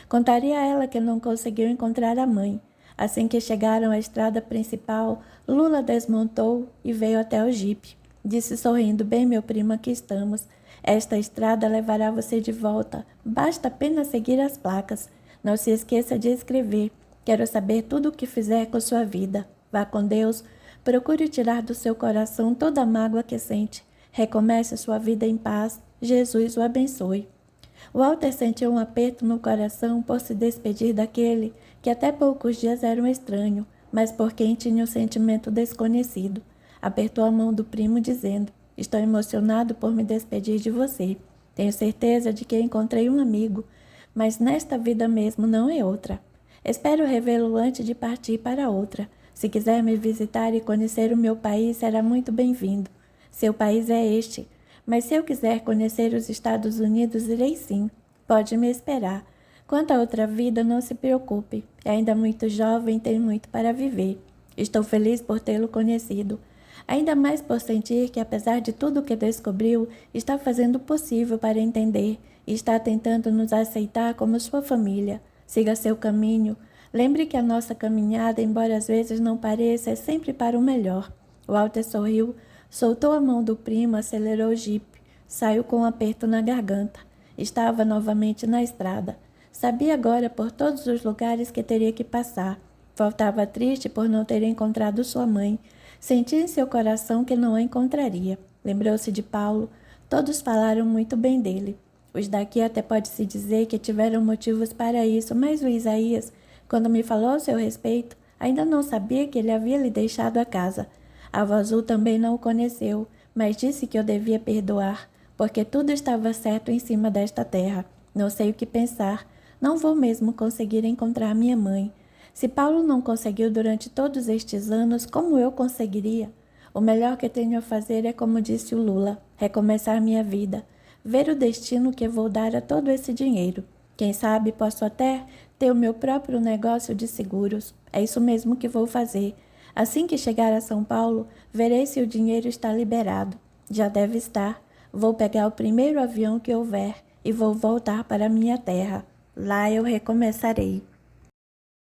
Contaria a ela que não conseguiu encontrar a mãe. Assim que chegaram à estrada principal, Lula desmontou e veio até o jipe. Disse sorrindo: bem, meu primo, aqui estamos. Esta estrada levará você de volta, Basta apenas seguir as placas. Não se esqueça de escrever. Quero saber tudo o que fizer com sua vida. Vá com Deus. Procure tirar do seu coração toda a mágoa que sente. Recomece sua vida em paz. Jesus o abençoe. Walter sentiu um aperto no coração por se despedir daquele que até poucos dias era um estranho, mas por quem tinha um sentimento desconhecido. Apertou a mão do primo dizendo: estou emocionado por me despedir de você. Tenho certeza de que encontrei um amigo, mas nesta vida mesmo não é outra. Espero revê-lo antes de partir para outra. Se quiser me visitar e conhecer o meu país, será muito bem-vindo. Seu país é este. Mas se eu quiser conhecer os Estados Unidos, irei sim. Pode me esperar. Quanto à outra vida, não se preocupe. É ainda muito jovem e tem muito para viver. Estou feliz por tê-lo conhecido. Ainda mais por sentir que, apesar de tudo que descobriu, está fazendo o possível para entender e está tentando nos aceitar como sua família. Siga seu caminho. Lembre que a nossa caminhada, embora às vezes não pareça, é sempre para o melhor. Walter sorriu, soltou a mão do primo, acelerou o jipe, saiu com um aperto na garganta. Estava novamente na estrada. Sabia agora por todos os lugares que teria que passar. Voltava triste por não ter encontrado sua mãe. Sentia em seu coração que não a encontraria. Lembrou-se de Paulo. Todos falaram muito bem dele. Os daqui até pode-se dizer que tiveram motivos para isso, mas o Isaías, quando me falou a seu respeito, ainda não sabia que ele havia lhe deixado a casa. A avó Azul também não o conheceu, mas disse que eu devia perdoar, porque tudo estava certo em cima desta terra. Não sei o que pensar. Não vou mesmo conseguir encontrar minha mãe. Se Paulo não conseguiu durante todos estes anos, como eu conseguiria? O melhor que tenho a fazer é, como disse o Lula, recomeçar minha vida, ver o destino que vou dar a todo esse dinheiro. Quem sabe posso até ter o meu próprio negócio de seguros. É isso mesmo que vou fazer. Assim que chegar a São Paulo, verei se o dinheiro está liberado. Já deve estar. Vou pegar o primeiro avião que houver e vou voltar para minha terra. Lá eu recomeçarei.